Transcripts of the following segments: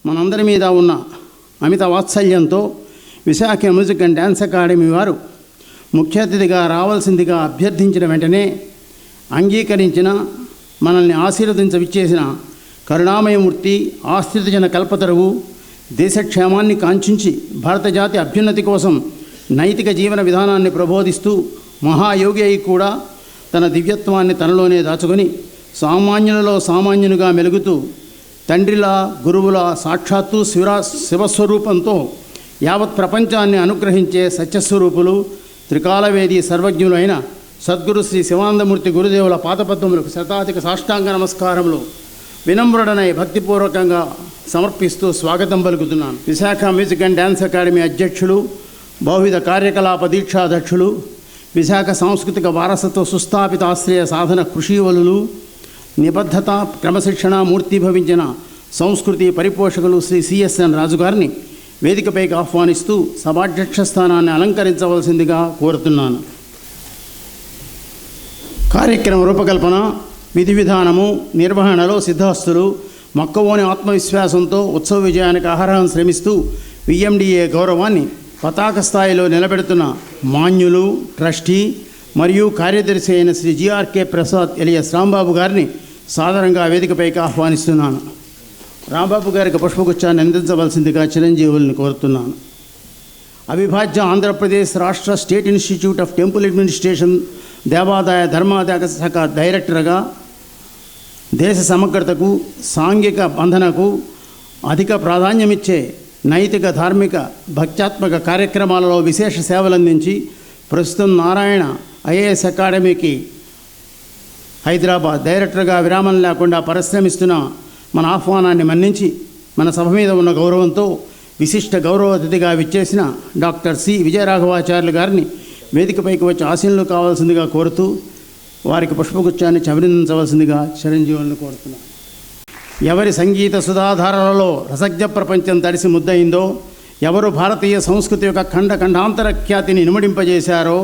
మనందరి మీద ఉన్న అమిత వాత్సల్యంతో Visakha music and dance academy వారు ముఖ్య అతిథిగా రావాల్సిందిగా అభ్యర్థించిన వెంటనే అంగీకరించిన మనల్ని ఆశీర్వదించవిచ్చేసిన కరుణామయమూర్తి, ఆశ్రితజన కల్పతరువు, దేశక్షేమాన్ని కాంక్షించి భారత జాతి అభ్యున్నతి కోసం నైతిక జీవన విధానాన్ని ప్రబోధిస్తూ మహాయోగి అయి కూడా తన దివ్యత్వాన్ని తనలోనే దాచుకొని సామాన్యులలో సామాన్యునిగా మెలుగుతూ తండ్రిలా గురువుల సాక్షాత్తు శివస్వరూపంతో యావత్ ప్రపంచాన్ని అనుగ్రహించే సత్యస్వరూపులు, త్రికాలవేది సర్వజ్ఞులైన సద్గురు శ్రీ శివానందమూర్తి గురుదేవుల పాదపద్మములకు శతాధిక సాష్టాంగ నమస్కారములు వినమ్రుడనై భక్తిపూర్వకంగా సమర్పిస్తూ స్వాగతం పలుకుతున్నాను. Visakha music and dance academy అధ్యక్షులు, బహువిధ కార్యకలాప దీక్షాధ్యక్షులు, విశాఖ సాంస్కృతిక వారసత్వ సుస్థాపిత ఆశ్రయ సాధన కృషివలులు, నిబద్ధత క్రమశిక్షణ మూర్తిభవించిన సంస్కృతి పరిపోషకులు శ్రీ సిఎస్ఎన్ రాజు గారిని వేదికపైకి ఆహ్వానిస్తూ సభాధ్యక్ష స్థానాన్ని అలంకరించవలసిందిగా కోరుతున్నాను. కార్యక్రమ రూపకల్పన, విధి విధానము, నిర్వహణలో సిద్ధహస్తులు మొక్కవోని ఆత్మవిశ్వాసంతో ఉత్సవ విజయానికి అహరహం శ్రమిస్తూ VMDA గౌరవాన్ని పతాక స్థాయిలో నిలబెడుతున్న మాన్యులు, ట్రస్టీ మరియు కార్యదర్శి అయిన శ్రీ GRK ప్రసాద్ ఎలియస్ రాంబాబు గారిని సాదరంగా వేదికపైకి ఆహ్వానిస్తున్నాను. రాంబాబు గారికి పుష్పగుచ్చాన్ని అందించవలసిందిగా చిరంజీవుల్ని కోరుతున్నాను. అవిభాజ్య ఆంధ్రప్రదేశ్ రాష్ట్ర state institute of temple administration దేవాదాయ ధర్మాదాయ శాఖ డైరెక్టర్గా దేశ సమగ్రతకు, సాంఘిక బంధనకు అధిక ప్రాధాన్యమిచ్చే నైతిక, ధార్మిక, భక్త్యాత్మక కార్యక్రమాలలో విశేష సేవలందించి ప్రస్తుతం నారాయణ IAS అకాడమీకి హైదరాబాద్ డైరెక్టర్గా విరామం లేకుండా పరిశ్రమిస్తున్న మన ఆహ్వానాన్ని మన్నించి మన సభ మీద ఉన్న గౌరవంతో విశిష్ట గౌరవ అతిథిగా విచ్చేసిన డాక్టర్ సి విజయరాఘవాచార్యులు గారిని వేదికపైకి వచ్చి ఆశీనులు కావాల్సిందిగా కోరుతూ వారికి పుష్పగుచ్చాన్ని అభినందించవలసిందిగా చిరంజీవులను కోరుతున్నాను. ఎవరి సంగీత సుధాధారలలో రసజ్ఞ ప్రపంచం తడిసి ముద్దయిందో, ఎవరు భారతీయ సంస్కృతి యొక్క ఖండాంతర ఖ్యాతిని ఇనుమడింపజేశారో,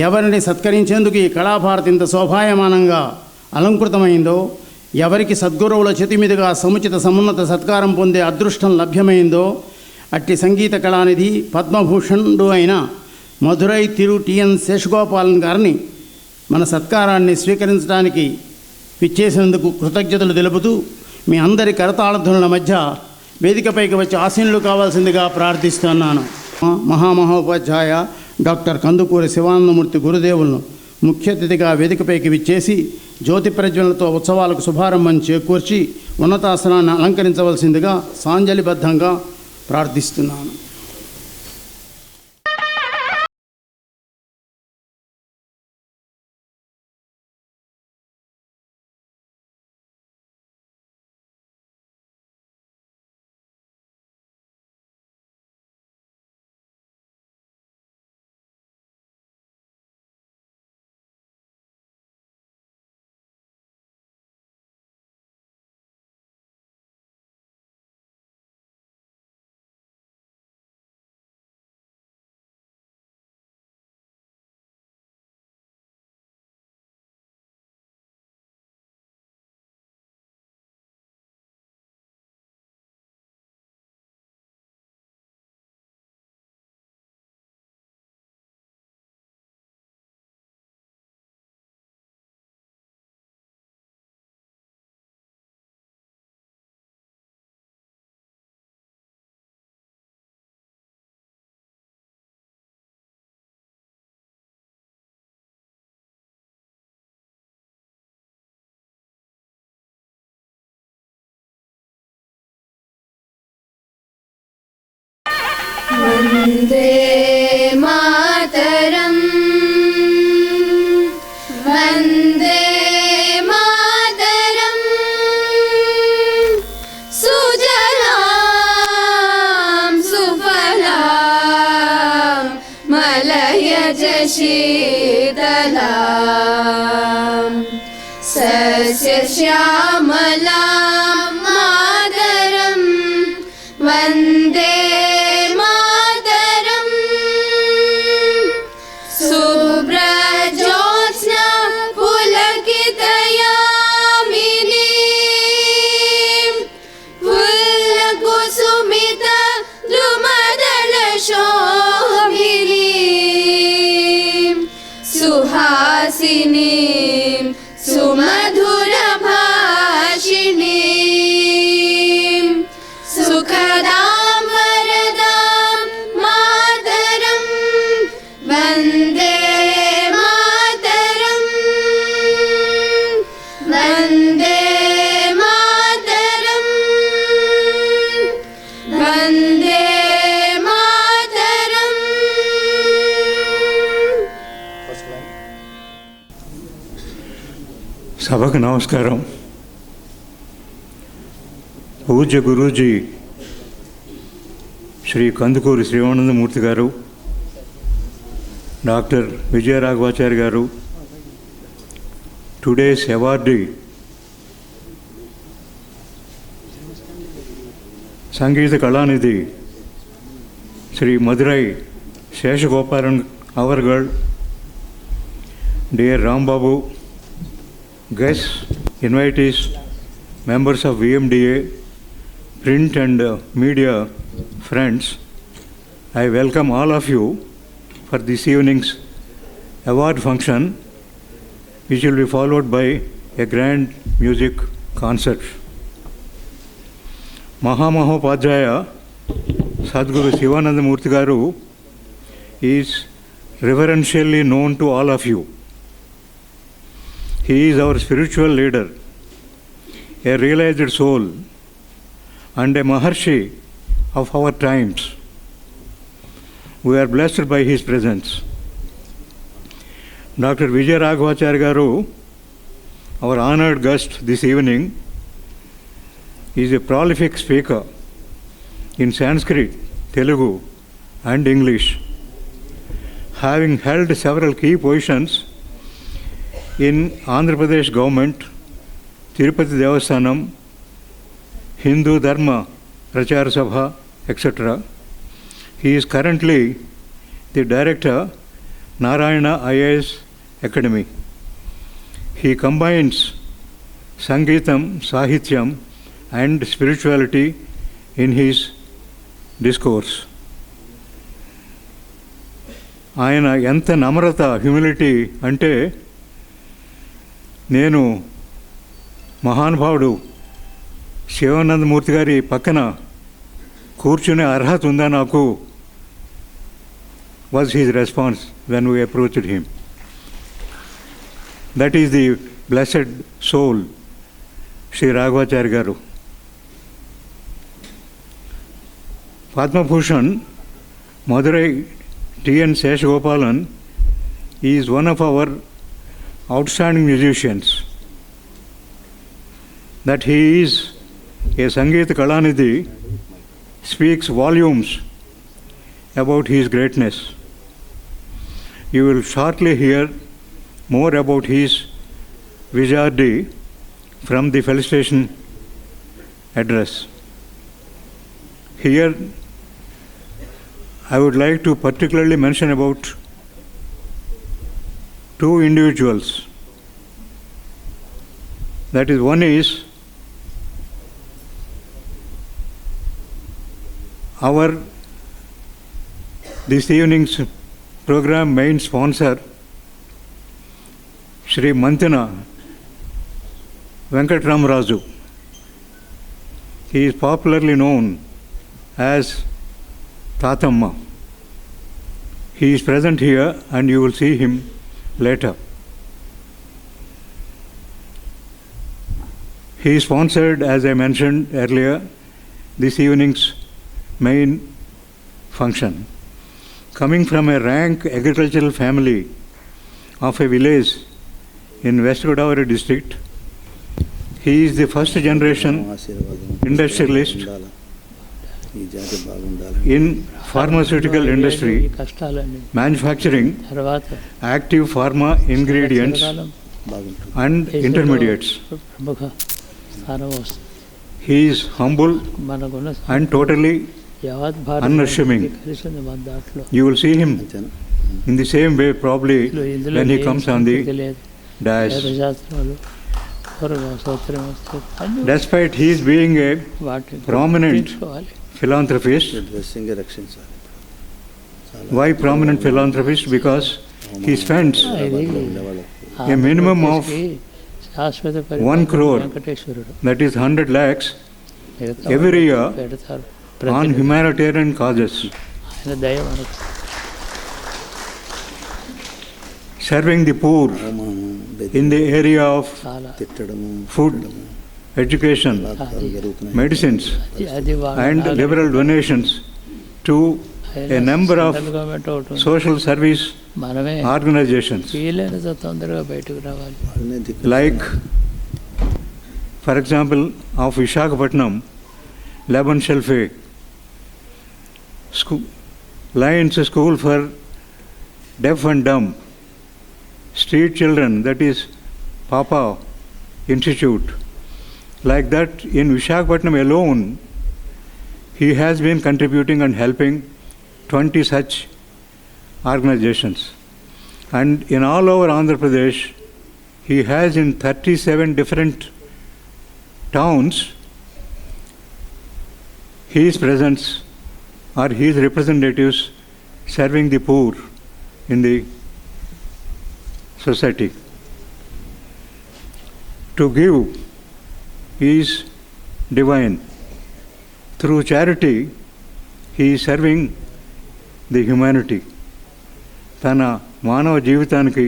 ఎవరిని సత్కరించేందుకు ఈ కళాభారతి ఇంత శోభాయమానంగా అలంకృతమైందో, ఎవరికి సద్గురువుల చేతి మీదుగా సముచిత సమున్నత సత్కారం పొందే అదృష్టం లభ్యమైందో, అట్టి సంగీత కళానిధి పద్మభూషణుడు అయిన మధురై తిరు TN శేషగోపాలన్ గారిని మన సత్కారాన్ని స్వీకరించడానికి విచ్చేసినందుకు కృతజ్ఞతలు తెలుపుతూ మీ అందరి కరతాళధ్వనుల మధ్య వేదికపైకి వచ్చి ఆశీనులు కావాల్సిందిగా ప్రార్థిస్తున్నాను. మహామహోపాధ్యాయ డాక్టర్ కందుకూరి శివానందమూర్తి గురుదేవులను ముఖ్య అతిథిగా వేదికపైకి విచ్చేసి జ్యోతి ప్రజ్వలనతో ఉత్సవాలకు శుభారంభం చేకూర్చి ఉన్నతాసనాన్ని అలంకరించవలసిందిగా సాంజలిబద్ధంగా ప్రార్థిస్తున్నాను. वन्दे मातरम् वन्दे मातरम् सुजलां सुफलां मलयज शीतलां सस्यश्यामलां मातरं वन्दे Full सुहासिनीं सुमधुरभाषिणीं सुखदां वरदां मातरं वन्दे मातरं वन्दे मातरं वन्दे मातरम्। సభకు నమస్కారం. పూజ్య గురూజీ శ్రీ కందుకూరి శ్రీవానందమూర్తి గారు, doctor Vijayaraghavacharya garu, today's awardee Sangita Kalanidhi Shri Madurai Seshagopalan అవర్గడ్, dear Rambabu, guests, invitees, members of VMDA, print and media friends, I welcome all of you for this evening's award function, which will be followed by a grand music concert. Mahamahopadhyaya Sadguru Sivanandamurti Garu is reverentially known to all of you. He is our spiritual leader, a realized soul, and a Maharshi of our times. We are blessed by his presence. Dr. Vijay Raghavacharya Garu, our honored guest this evening, is a prolific speaker in Sanskrit, Telugu, and English, having held several key positions in Andhra Pradesh government, Tirupati Devasthanam, Hindu Dharma Prachara Sabha, etc. He is currently the director, Narayana IAS Academy. He combines Sangeetam, Sahityam and spirituality in his discourse. ఆయన ఎంత నమ్రత, humility అంటే, నేను మహానుభావుడు శివానందమూర్తి గారి పక్కన కూర్చునే అర్హత ఉందా నాకు, was his response when we approached him. That is the blessed soul, Shri Raghavacharya Garu. Padma Bhushan Madhurai T.N. Sashagopalan is one of our outstanding musicians. That he is a Sangeeta Kalanidhi speaks volumes about his greatness. You will shortly hear more about his Vijayardi from the felicitation address. Here I would like to particularly mention about two individuals. That is, one is our this evening's program main sponsor, Shri Manthana Venkatramraju. He is popularly known as Tatamma. He is present here and you will see him later. He sponsored, as I mentioned earlier, this evening's main function. Coming from a rank agricultural family of a village in West Godavari district, he is the first generation industrialist in pharmaceutical industry, manufacturing active pharma ingredients and intermediates. He is humble and totally unassuming. You will see him in the same way probably when he comes on the dais. Despite his being a prominent philanthropist. Why prominent philanthropist? Because he spends a minimum of 1 crore, that is 100 lakhs, every year on humanitarian causes, serving the poor in the area of food, education, medicines, and liberal donations to a number of social service organizations. Like, for example, of Sashagopalan, Laban Shelfe, Lions School for Deaf and Dumb, Street Children, that is Papa Institute. Like that, in Visakhapatnam alone, he has been contributing and helping 20 such organizations. And in all over Andhra Pradesh, he has in 37 different towns his presence or his representatives serving the poor in the society. To give is divine. Through charity, he is serving the humanity. తన మానవ జీవితానికి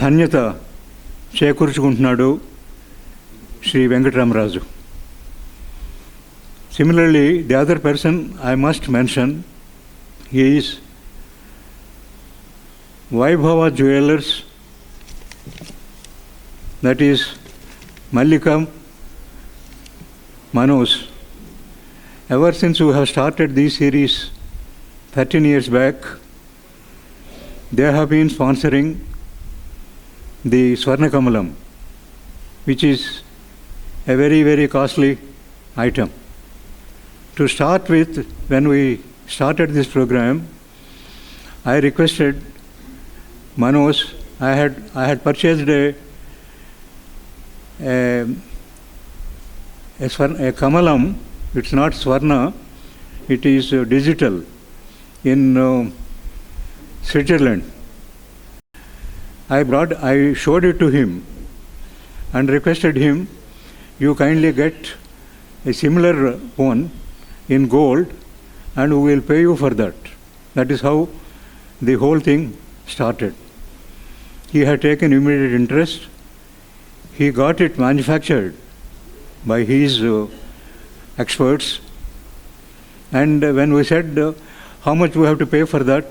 ధన్యత చేకూర్చుకుంటున్నాడు Shri Venkataramaraju. Similarly, the other person I must mention is Vaibhava Jewelers, that is Mallika Manoj. Ever since we have started this series 13 years back, they have been sponsoring the Swarna Kamalam, which is a very, very costly item. To start with, when we started this program, I requested Manoj, I had purchased a Kamalam. It's not Swarna, it is digital in Switzerland. I showed it to him and requested him, you kindly get a similar one in gold and we will pay you for that. That is how the whole thing started. He had taken immediate interest. He got it manufactured by his experts, and when we said how much we have to pay for that,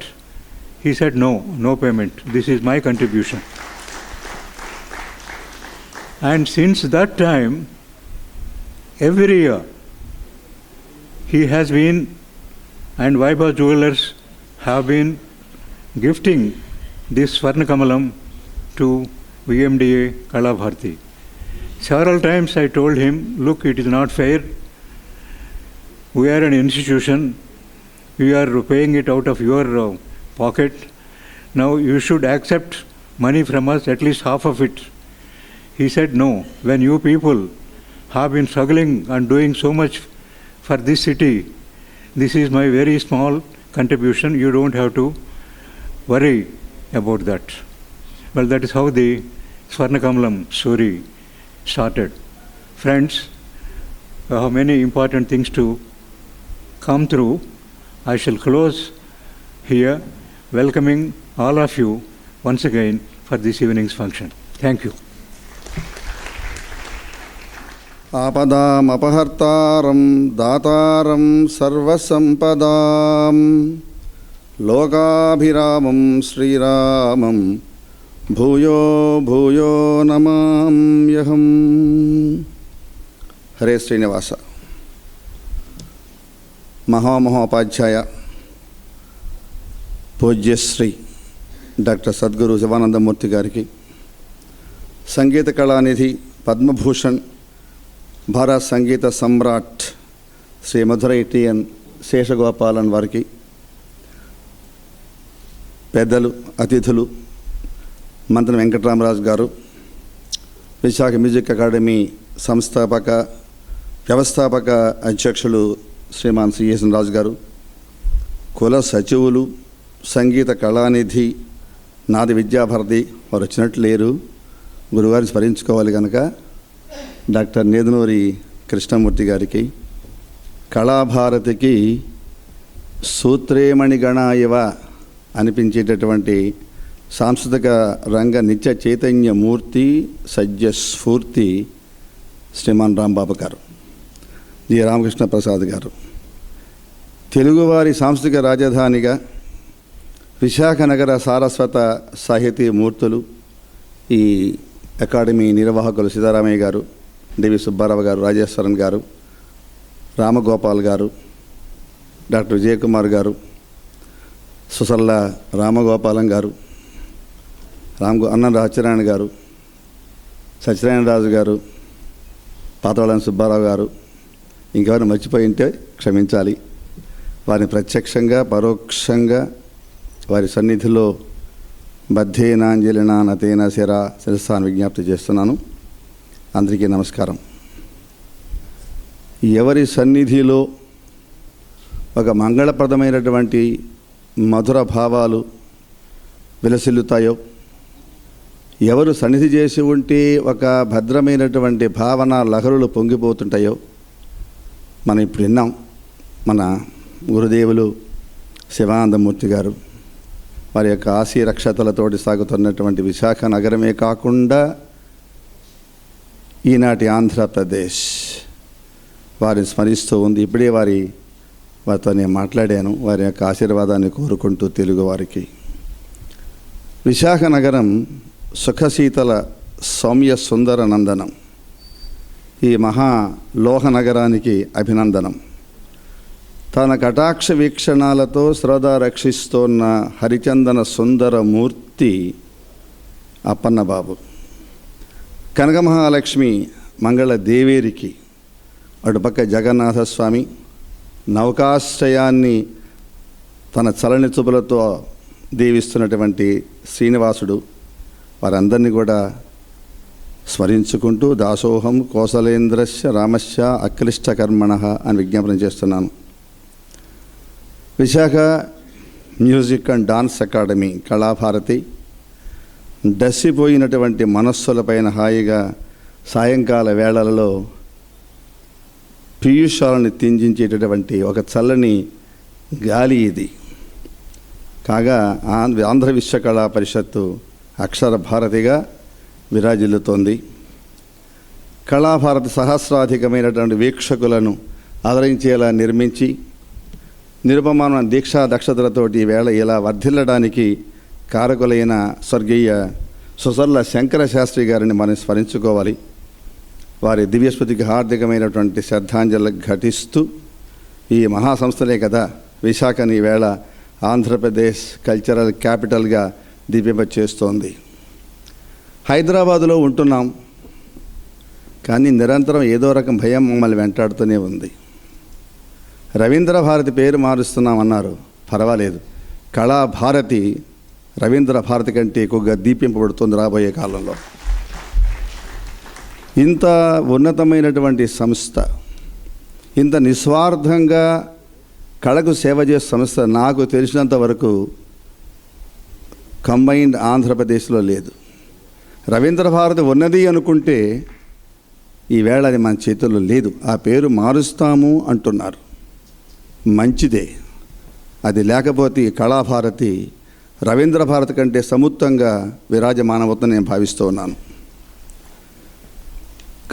he said no payment, this is my contribution. And since that time, every year he has been, and Vaibhava Jewelers have been gifting this Swarna Kamalam to VMDA Kalabharti. Several times I told him, look, it is not fair. We are an institution. We are paying it out of your pocket. Now you should accept money from us, at least half of it. He said, no, when you people have been struggling and doing so much for this city, this is my very small contribution. You don't have to worry about that. Well, that is how the Swarna Kamalam story started. Friends, I have many important things to come through. I shall close here, welcoming all of you once again for this evening's function. Thank you. ఆపదాం అపహర్తారం దాతారం సర్వసంపదాం లోకాభిరామం శ్రీరామం భూయో భూయో నమామ్యహం. Hare Srinivasa. మహామహోపాధ్యాయ పూజ్యశ్రీ doctor Sadhguru Sivananda Murthy గారికి, సంగీత కళానిధి పద్మభూషణ్ భారత సంగీత సమ్రాట్ Shri Madurai TN Seshagopalan వారికి, పెద్దలు అతిథులు మంత్రి వెంకటరామరాజు గారు, విశాఖ మ్యూజిక్ అకాడమీ వ్యవస్థాపక అధ్యక్షులు శ్రీమాన్ సిఎస్ఎన్ రాజు గారు, కుల సచివులు, సంగీత కళానిధి, నాది విద్యాభారతి వారు వచ్చినట్లు లేరు. గురువారిని స్మరించుకోవాలి కనుక డాక్టర్ నేదునూరి కృష్ణమూర్తి గారికి, కళాభారతికి సూత్రేమణి గణాయవ అనిపించేటటువంటి సాంస్కృతిక రంగ నిత్య చైతన్యమూర్తి, సద్యస్ఫూర్తి శ్రీమాన్ రాంబాబు గారు, జి రామకృష్ణ ప్రసాద్ గారు, తెలుగువారి సాంస్కృతిక రాజధానిగా విశాఖ నగర సారస్వత సాహితీ మూర్తులు, ఈ అకాడమీ నిర్వాహకులు సీతారామయ్య గారు, డివి సుబ్బారావు గారు, రాజేశ్వరన్ గారు, రామగోపాల్ గారు, డాక్టర్ విజయకుమార్ గారు, సుసల్ల రామగోపాలం గారు, అన్నం సత్యనారాయణ గారు, సత్యనారాయణ రాజు గారు, పాతవాళ్ళని సుబ్బారావు గారు, ఇంకెవరిని మర్చిపోయి ఉంటే క్షమించాలి. వారిని ప్రత్యక్షంగా పరోక్షంగా వారి సన్నిధిలో బద్ధేనాంజలినా నతేన శిరస్సాన్ని విజ్ఞప్తి చేస్తున్నాను. అందరికీ నమస్కారం. ఎవరి సన్నిధిలో ఒక మంగళప్రదమైనటువంటి మధుర భావాలు విలసిల్లుతాయో, ఎవరు సన్నిధి చేసి ఉంటే ఒక భద్రమైనటువంటి భావన లహరులు పొంగిపోతుంటాయో మనం ఇప్పుడు విన్నాం. మన గురుదేవులు శివానందమూర్తి గారు వారి యొక్క ఆశీరక్షతలతోటి సాగుతున్నటువంటి విశాఖ నగరమే కాకుండా ఈనాటి ఆంధ్రప్రదేశ్ వారిని స్మరిస్తూ ఉంది. ఇప్పుడే వారితో నేను మాట్లాడాను. వారి యొక్క ఆశీర్వాదాన్ని కోరుకుంటూ తెలుగు వారికి విశాఖ నగరం సుఖశీతల సౌమ్య సుందర నందనం. ఈ మహాలోహ నగరానికి అభినందనం. తన కటాక్ష వీక్షణాలతో శ్రద్ధ రక్షిస్తోన్న హరిచందన సుందర మూర్తి అప్పన్నబాబు. కనకమహాలక్ష్మి మంగళ దేవేరికి అటుపక్క జగన్నాథస్వామి, నౌకాశ్రయాన్ని తన చలని చూపులతో దీవిస్తున్నటువంటి శ్రీనివాసుడు, వారందరినీ కూడా స్మరించుకుంటూ దాసోహం కోసలేంద్రస్య రామస్య అక్లిష్టకర్మణ అని విజ్ఞాపన చేస్తున్నాను. Visakha music and dance academy Kalabharati డస్సిపోయినటువంటి మనస్సులపైన హాయిగా సాయంకాల వేళలలో పీయూషాలను తింజించేటటువంటి ఒక చల్లని గాలి ఇది. కాగా ఆంధ్ర విశ్వకళా పరిషత్తు అక్షర భారతిగా విరాజిల్లుతోంది. కళాభారతి సహస్రాధికమైనటువంటి వీక్షకులను ఆదరించేలా నిర్మించి నిరుపమాన దీక్షా దక్షతలతోటి వేళ ఇలా వర్ధిల్లడానికి కారకులైన స్వర్గీయ సుసర్ల శంకర శాస్త్రి గారిని మనం స్మరించుకోవాలి. వారి దివ్యస్మృతికి హార్దికమైనటువంటి శ్రద్ధాంజలి ఘటిస్తూ ఈ మహాసంస్థలే కదా విశాఖని వేళ ఆంధ్రప్రదేశ్ కల్చరల్ క్యాపిటల్గా దీపింపచేస్తోంది. హైదరాబాదులో ఉంటున్నాం, కానీ నిరంతరం ఏదో రకం భయం మమ్మల్ని వెంటాడుతూనే ఉంది. రవీంద్ర భారతి పేరు మారుస్తున్నామన్నారు, పర్వాలేదు. కళాభారతి రవీంద్ర భారతి కంటే ఎక్కువగా దీపింపబడుతుంది రాబోయే కాలంలో. ఇంత ఉన్నతమైనటువంటి సంస్థ, ఇంత నిస్వార్థంగా కళకు సేవ చేసే సంస్థ నాకు తెలిసినంత వరకు కంబైన్డ్ ఆంధ్రప్రదేశ్లో లేదు. రవీంద్ర భారతి ఉన్నది అనుకుంటే ఈవేళ అది మన చేతుల్లో లేదు. ఆ పేరు మారుస్తాము అంటున్నారు, మంచిదే. అది లేకపోతే కళాభారతి రవీంద్ర భారతి కంటే సముత్తంగా విరాజమానవుతుందని నేను భావిస్తూ ఉన్నాను.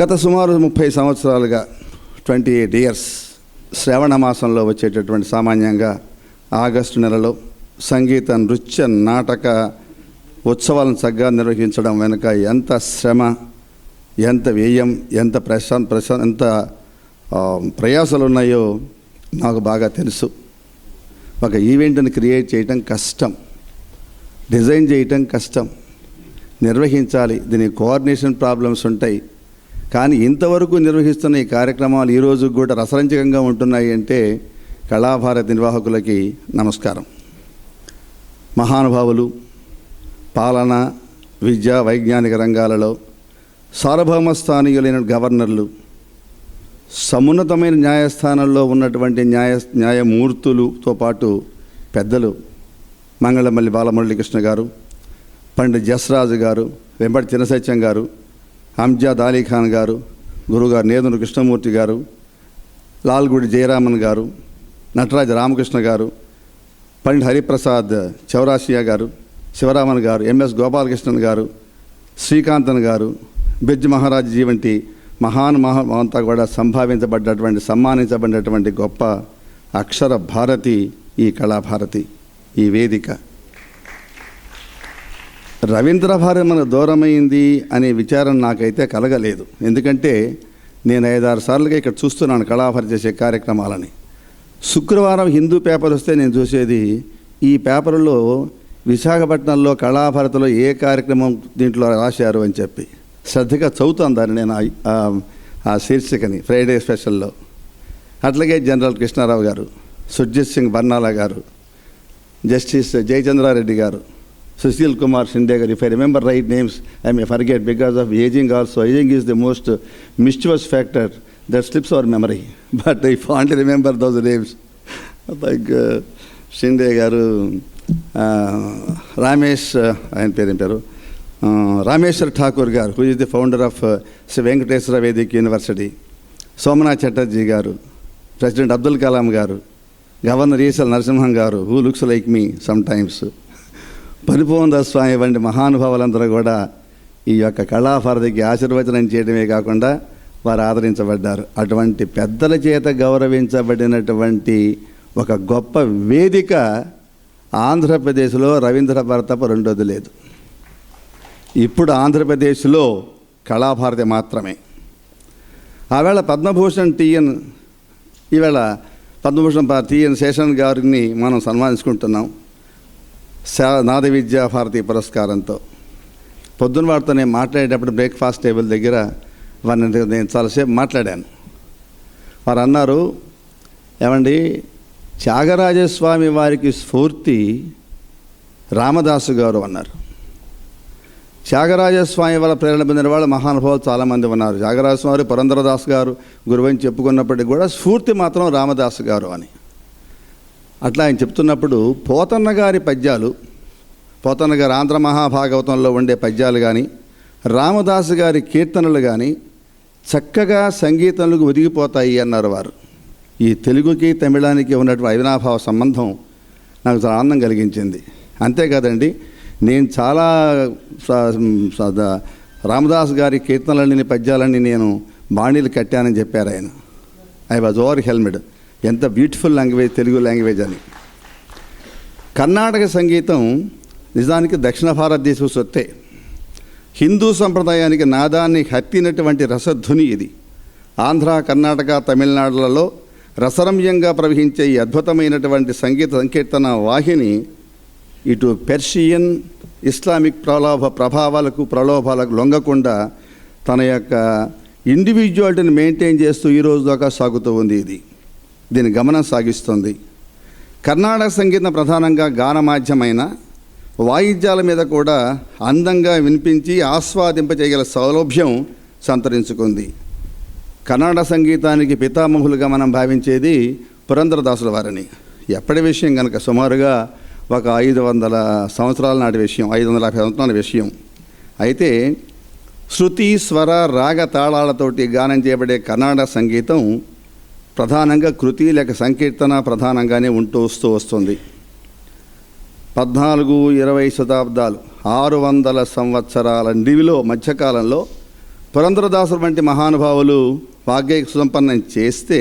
గత సుమారు 30 సంవత్సరాలుగా 28 years శ్రావణ మాసంలో వచ్చేటటువంటి సామాన్యంగా ఆగస్టు నెలలో సంగీత నృత్య నాటక ఉత్సవాలను చక్కగా నిర్వహించడం వెనుక ఎంత శ్రమ, ఎంత వ్యయం, ఎంత ఎంత ప్రయాసాలు ఉన్నాయో నాకు బాగా తెలుసు. ఒక ఈవెంట్ని క్రియేట్ చేయటం కష్టం, డిజైన్ చేయటం కష్టం, నిర్వహించాలి. దీనికి కోఆర్డినేషన్ ప్రాబ్లమ్స్ ఉంటాయి. కానీ ఇంతవరకు నిర్వహిస్తున్న ఈ కార్యక్రమాలు ఈరోజు కూడా రసరంజకంగా ఉంటున్నాయి అంటే కళాభారతి నిర్వాహకులకి నమస్కారం. మహానుభావులు పాలన, విద్య, వైజ్ఞానిక రంగాలలో సార్వభౌమ స్థానికులైన గవర్నర్లు, సమున్నతమైన న్యాయస్థానాల్లో ఉన్నటువంటి న్యాయమూర్తులతో పాటు పెద్దలు మంగళమల్లి బాలమురళీకృష్ణ గారు, పండిత్ జస్రాజు గారు, వెంపటి చిన్నసత్యం గారు, అంజాద్ అలీఖాన్ గారు, గురుగారు నేదురు కృష్ణమూర్తి గారు, లాల్గుడి జయరామన్ గారు, నటరాజ రామకృష్ణ గారు, పండిట్ హరిప్రసాద్ చౌరాసియా గారు, శివరామన్ గారు, ఎంఎస్ గోపాలకృష్ణన్ గారు, శ్రీకాంతన్ గారు, బిర్జ్ మహారాజ్జీ వంటి మహానుభావంతా కూడా సంభావించబడ్డటువంటి సన్మానించబడినటువంటి గొప్ప అక్షర భారతి ఈ కళాభారతి, ఈ వేదిక. రవీంద్ర భారతి మనకు దూరమైంది అనే విచారం నాకైతే కలగలేదు. ఎందుకంటే నేను 5-6 సార్లుగా ఇక్కడ చూస్తున్నాను కళాభారతి చేసే కార్యక్రమాలని. శుక్రవారం హిందూ పేపర్ వస్తే నేను చూసేది ఈ పేపర్లో విశాఖపట్నంలో కళాభారతిలో ఏ కార్యక్రమం దీంట్లో రాశారు అని చెప్పి శ్రద్ధగా చదువుతాను దాన్ని నేను ఆ శీర్షికని ఫ్రైడే స్పెషల్లో. అట్లాగే జనరల్ కృష్ణారావు గారు, సుర్జిత్ సింగ్ బర్నాలా గారు, జస్టిస్ జయచంద్రారెడ్డి గారు, Sushil Kumar Shinde garu. If I remember right names I may forget because of ageing also. Ageing is the most mischievous factor that slips our memory, but I want remember those names. Like Shinde garu, Ramesh, ఆయన పేరు Rameshwar Thakur garu, who is the founder of Shri Venkateswara Vedic university, Somnath Chatterjee garu, president Abdul Kalam garu, governor ESL Narasimhan garu, who looks like me sometimes, Paripoorna Swami వంటి మహానుభావులందరూ కూడా ఈ యొక్క కళాభారతికి ఆశీర్వచనం చేయడమే కాకుండా వారు ఆదరించబడ్డారు. అటువంటి పెద్దల చేత గౌరవించబడినటువంటి ఒక గొప్ప వేదిక ఆంధ్రప్రదేశ్లో రవీంద్ర భారతి తప్ప రెండోది లేదు. ఇప్పుడు ఆంధ్రప్రదేశ్లో కళాభారతి మాత్రమే. ఆవేళ పద్మభూషణ్ టీఎన్, ఈవేళ పద్మభూషణ్ టీఎన్ శేషన్ గారిని మనం సన్మానించుకుంటున్నాం నాద విద్యా భారతి పురస్కారంతో. పొద్దున్న వారితో నేను మాట్లాడేటప్పుడు బ్రేక్ఫాస్ట్ టేబుల్ దగ్గర వారిని నేను చాలాసేపు మాట్లాడాను. వారు అన్నారు, ఏమండి త్యాగరాజస్వామి వారికి స్ఫూర్తి రామదాసు గారు అన్నారు. త్యాగరాజస్వామి వల్ల ప్రేరణ పొందిన వాళ్ళు మహానుభావులు చాలామంది ఉన్నారు. త్యాగరాజస్వామి పురంధరదాస్ గారు గురువు అని చెప్పుకున్నప్పటికీ కూడా స్ఫూర్తి మాత్రం రామదాసు గారు అని. అట్లా ఆయన చెప్తున్నప్పుడు పోతన్న గారి పద్యాలు, పోతన్న గారి ఆంధ్ర మహాభాగవతంలో ఉండే పద్యాలు కానీ, రామదాసు గారి కీర్తనలు కానీ చక్కగా సంగీతంలోకి ఒదిగిపోతాయి అన్నారు వారు. ఈ తెలుగుకి తమిళానికి ఉన్నటువంటి అవినాభావ సంబంధం నాకు చాలా ఆనందం కలిగించింది. అంతేకాదండి, నేను చాలా రామదాస్ గారి కీర్తనలన్నీ పద్యాలన్నీ నేను బాణీలు కట్టానని చెప్పారు ఆయన. I was overwhelmed. ఎంత బ్యూటిఫుల్ లాంగ్వేజ్ తెలుగు లాంగ్వేజ్ అని. కర్ణాటక సంగీతం నిజానికి దక్షిణ భారతదేశం సొత్తే. హిందూ సంప్రదాయానికి నాదాన్ని హత్తినటువంటి రసధ్వని ఇది. ఆంధ్ర, కర్ణాటక, తమిళనాడులలో రసరమ్యంగా ప్రవహించే ఈ అద్భుతమైనటువంటి సంగీత సంకీర్తన వాహిని ఇటు పెర్షియన్, ఇస్లామిక్ ప్రలోభాలకు లొంగకుండా తన యొక్క ఇండివిజువాలిటీని మెయింటైన్ చేస్తూ ఈ రోజు దాకా సాగుతూ ఉంది. దీని గమనం సాగిస్తుంది. కర్ణాటక సంగీతం ప్రధానంగా గానమాధ్యమైన వాయిద్యాల మీద కూడా అందంగా వినిపించి ఆస్వాదింపచేయగల సౌలభ్యం సంతరించుకుంది. కర్ణాటక సంగీతానికి పితామహులుగా మనం భావించేది పురంధరదాసుల వారిని. ఎప్పటి విషయం కనుక సుమారుగా ఒక 500 సంవత్సరాల నాటి విషయం, 550 సంవత్సరాల విషయం. అయితే శృతి, స్వర, రాగ తాళాలతోటి గానం చేయబడే కర్ణాటక సంగీతం ప్రధానంగా కృతి లేక సంకీర్తన ప్రధానంగానే వస్తూ వస్తుంది. 14-20 శతాబ్దాలు, 600 సంవత్సరాల నిడివిలో మధ్యకాలంలో పురంధరదాసులు వంటి మహానుభావులు వాగ్గేయ సుసంపన్నం చేస్తే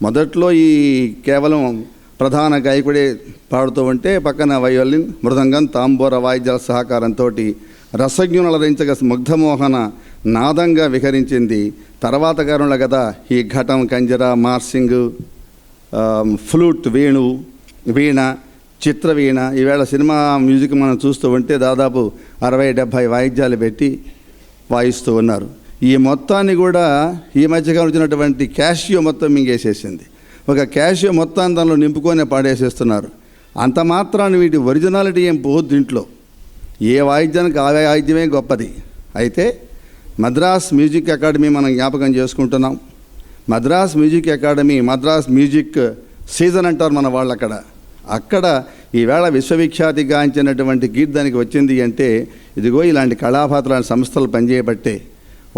మొదట్లో ఈ కేవలం ప్రధాన గాయకుడే పాడుతూ ఉంటే పక్కన వయోలిన్, మృదంగం, తాంబూర వాయిద్యాల సహకారంతో రసజ్ఞులరించగా ముగ్ధమోహన నాదంగా విహరించింది. తర్వాత కారణంలో కదా ఈ ఘటం, కంజర, మార్సింగ్, ఫ్లూట్, వీణ, చిత్రవీణ, ఈవేళ సినిమా మ్యూజిక్ మనం చూస్తూ ఉంటే దాదాపు 60-70 వాయిద్యాలు పెట్టి వాయిస్తూ ఉన్నారు. ఈ మొత్తాన్ని కూడా ఈ మధ్యకాలం వచ్చినటువంటి క్యాషియో మొత్తం మింగేసేసింది. ఒక క్యాషియో మొత్తాన్ని దానిలో నింపుకొని పాడేసేస్తున్నారు. అంత మాత్రాన్ని వీటి ఒరిజినాలిటీ ఏం పోదు దీంట్లో. ఏ వాయిద్యానికి ఆ వాయిద్యమే గొప్పది. అయితే మద్రాస్ మ్యూజిక్ అకాడమీ మనం జ్ఞాపకం చేసుకుంటున్నాం. Madras music academy, Madras music season అంటారు మన వాళ్ళు అక్కడ. అక్కడ ఈవేళ విశ్వవిఖ్యాతిగాంచినటువంటి కీర్తనకి వచ్చింది అంటే ఇదిగో ఇలాంటి కళాపాత్ర సంస్థలు పనిచేయబట్టే.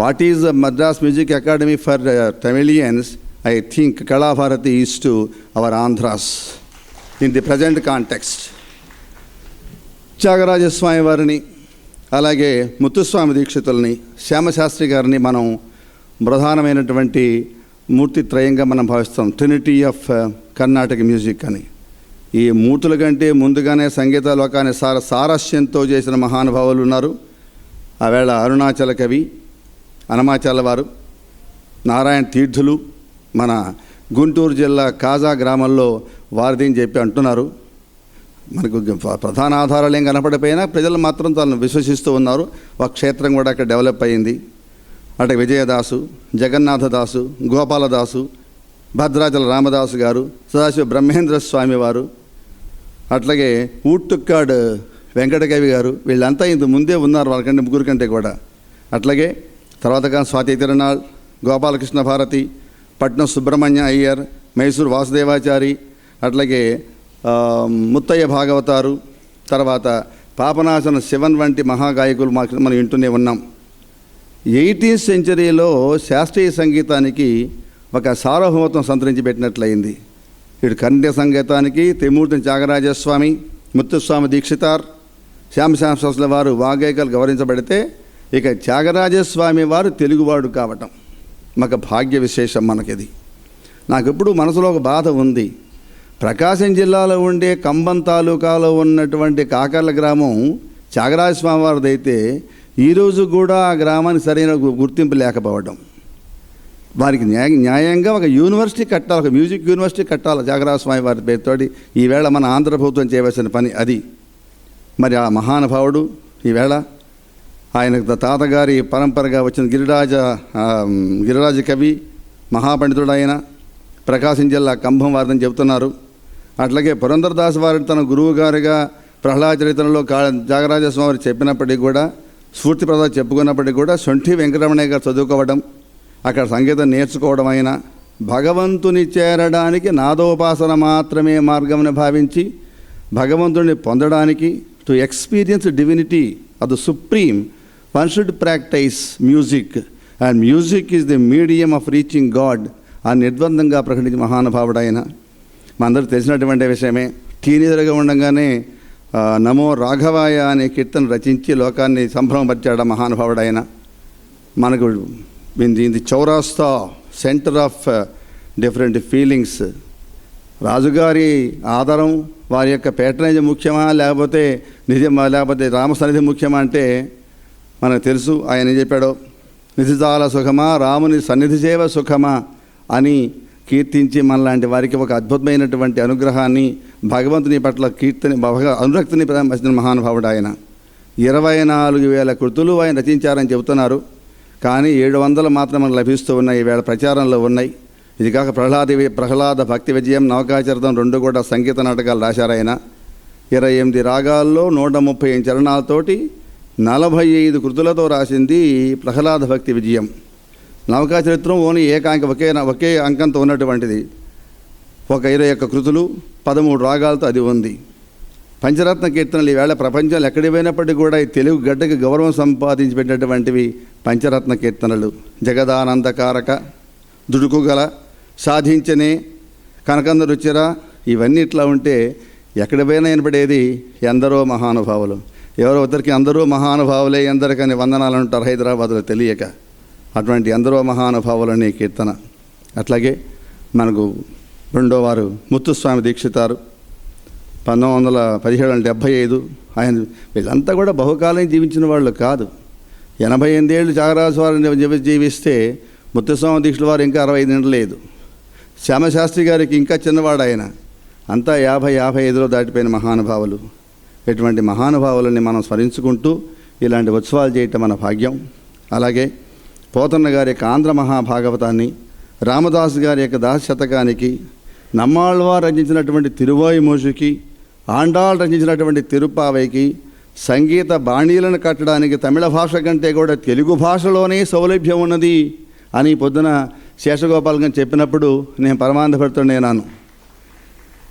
What is the Madras music academy for Tamilians? I think Kalabharati is to our Andhras in the present context. Tyagarajaswami వారిని, అలాగే ముత్తుస్వామి దీక్షితుల్ని, శ్యామశాస్త్రి గారిని మనం ప్రధానమైనటువంటి మూర్తిత్రయంగా మనం భావిస్తాం. ట్రినిటీ ఆఫ్ కర్ణాటక మ్యూజిక్ అని. ఈ మూర్తుల కంటే ముందుగానే సంగీత లోకాన్ని సారస్యంతో చేసిన మహానుభావులు ఉన్నారు. ఆవేళ అరుణాచల కవి అనమాచల వారు, నారాయణ తీర్థులు మన గుంటూరు జిల్లా కాజా గ్రామంలో వారిదని చెప్పి అంటున్నారు. మనకు ప్రధాన ఆధారాలు ఏం కనపడిపోయినా ప్రజలు మాత్రం తనను విశ్వసిస్తూ ఉన్నారు. ఒక క్షేత్రం కూడా అక్కడ డెవలప్ అయ్యింది. అటు విజయదాసు, జగన్నాథదాసు, గోపాలదాసు, భద్రాచల రామదాసు గారు, సదాశివ బ్రహ్మేంద్ర స్వామి వారు, అట్లాగే ఊట్టుక్కాడు వెంకటకవి గారు, వీళ్ళంతా ఇంత ముందే ఉన్నారు వాళ్ళకంటే ముగ్గురు కంటే కూడా. అట్లాగే తర్వాత స్వాతి తిరునాళ్, గోపాలకృష్ణ భారతి, పట్నం సుబ్రహ్మణ్య అయ్యర్, మైసూరు వాసుదేవాచారి, అట్లాగే ముత్తయ్య భాగవతారు, తర్వాత పాపనాశన శివన్ వంటి మహాగాయకులు మనం వింటూనే ఉన్నాం. 18th సెంచరీలో శాస్త్రీయ సంగీతానికి ఒక సార్వభౌమత్వం సంతరించి పెట్టినట్లయింది. ఇటు కర్ణాటక సంగీతానికి త్రిమూర్తి త్యాగరాజస్వామి, ముత్తుస్వామి దీక్షితార్, శ్యామశాస్త్రుల వారు వాగ్గేయకాలు గౌరవించబడితే, ఇక త్యాగరాజస్వామి వారు తెలుగువాడు కావటం మాకు భాగ్య విశేషం. మనకిది నాకు ఎప్పుడు మనసులో ఒక బాధ ఉంది. ప్రకాశం జిల్లాలో ఉండే కంబం తాలూకాలో ఉన్నటువంటి కాకర్ల గ్రామం త్యాగరాజస్వామి వారిదైతే ఈరోజు కూడా ఆ గ్రామానికి సరైన గుర్తింపు లేకపోవడం. వారికి న్యాయంగా ఒక యూనివర్సిటీ కట్టాలి, ఒక మ్యూజిక్ యూనివర్సిటీ కట్టాలి త్యాగరాజస్వామి వారి పేరుతోటి. ఈవేళ మన ఆంధ్ర ప్రభుత్వం చేయవలసిన పని అది. మరి ఆ మహానుభావుడు ఈవేళ ఆయన తాతగారి పరంపరగా వచ్చిన గిరిరాజ కవి, మహాపండితుడు ఆయన, ప్రకాశం జిల్లా కంభం వారిని చెబుతున్నారు. అట్లాగే పురంధరదాస్ వారి తన గురువు గారిగా ప్రహ్లాద చరిత్రలో త్యాగరాజస్వామి వారు చెప్పినప్పటికీ కూడా, స్ఫూర్తిప్రదాలు చెప్పుకున్నప్పటికీ కూడా సొంఠి వెంకటరమణయ్య గారు చదువుకోవడం, అక్కడ సంగీతం నేర్చుకోవడం, అయినా భగవంతుని చేరడానికి నాదోపాసన మాత్రమే మార్గంని భావించి భగవంతుడిని పొందడానికి, to experience divinity of the supreme, one should practice music, and music is the medium of reaching God అని నిర్బంధంగా ప్రకటించిన మహానుభావుడు ఆయన. మనందరూ తెలిసినటువంటి విషయమే. టీనేజర్గా ఉండగానే నమో రాఘవాయ అనే కీర్తన రచించి లోకాన్ని సంభ్రమపరిచాడు మహానుభావుడు ఆయన. మనకు ఇది చౌరాస్తా సెంటర్ ఆఫ్ డిఫరెంట్ ఫీలింగ్స్. రాజుగారి ఆధారం, వారి యొక్క పేట్రనేజ్ ముఖ్యమా లేకపోతే నిజమా, లేకపోతే రామసన్నిధి ముఖ్యమా అంటే మనకు తెలుసు. ఆయన ఏం చెప్పాడో, నిధిజాల సుఖమా రాముని సన్నిధి సేవ సుఖమా అని కీర్తించి మనలాంటి వారికి ఒక అద్భుతమైనటువంటి అనుగ్రహాన్ని, భగవంతుని పట్ల కీర్తిని, అనురక్తిని ప్రదర్శించిన మహానుభావుడు ఆయన. 24,000 కృతులు ఆయన రచించారని చెబుతున్నారు. కానీ 700 మాత్రం మనకు లభిస్తూ ఉన్నాయి, ఈవేళ ప్రచారంలో ఉన్నాయి. ఇది కాక ప్రహ్లాద భక్తి విజయం, నౌకాచరితం 2 కూడా సంగీత నాటకాలు రాశారు ఆయన. 28 రాగాల్లో 130 చరణాలతోటి 45 కృతులతో రాసింది ప్రహ్లాద భక్తి విజయం. నౌకాచరిత్రం ఓన్లీ ఒకే అంకంతో ఉన్నటువంటిది. ఒక 21 కృతులు 13 రాగాలతో అది ఉంది. పంచరత్న కీర్తనలు ఈవేళ ప్రపంచంలో ఎక్కడికి పోయినప్పటికీ కూడా ఈ తెలుగు గడ్డకి గౌరవం సంపాదించి పెట్టినటువంటివి పంచరత్న కీర్తనలు. జగదానందకారక, దుడుకుగల, సాధించనే, కనకంద రుచిరా, ఇవన్నీ ఇట్లా ఉంటే ఎక్కడ పోయినా వినపడేది ఎందరో మహానుభావులు. ఎవరో ఒకరికి అందరూ మహానుభావులే ఎందరికని వందనాలు అంటారు హైదరాబాద్లో తెలియక. అటువంటి ఎందరో మహానుభావులని కీర్తన. అట్లాగే మనకు రెండో వారు ముత్తుస్వామి దీక్షితారు, 1917-75. ఆయన వీళ్ళంతా కూడా బహుకాలం జీవించిన వాళ్ళు కాదు. 88 ఏళ్ళు త్యాగరాజు వారిని జీవిస్తే ముత్తుస్వామి దీక్షల వారు ఇంకా 65 ఏళ్ళు లేదు. శ్యామశాస్త్రి గారికి ఇంకా చిన్నవాడు ఆయన. అంతా 50-55లో దాటిపోయిన మహానుభావులు. ఇటువంటి మహానుభావులని మనం స్మరించుకుంటూ ఇలాంటి ఉత్సవాలు చేయటం మన భాగ్యం. అలాగే పోతన్న గారి యొక్క ఆంధ్ర మహాభాగవతాన్ని, రామదాసు గారి యొక్క దాశశతకానికి, నమ్మాళ్ళవారు రచించినటువంటి తిరువాయిమూషికి, ఆండాళ్ళు రచించినటువంటి తిరుపావైకి సంగీత బాణీలను కట్టడానికి తమిళ భాష కంటే కూడా తెలుగు భాషలోనే సౌలభ్యం ఉన్నది అని పొద్దున శేషగోపాల్ గారు చెప్పినప్పుడు నేను పరమానందపడుతున్నాను.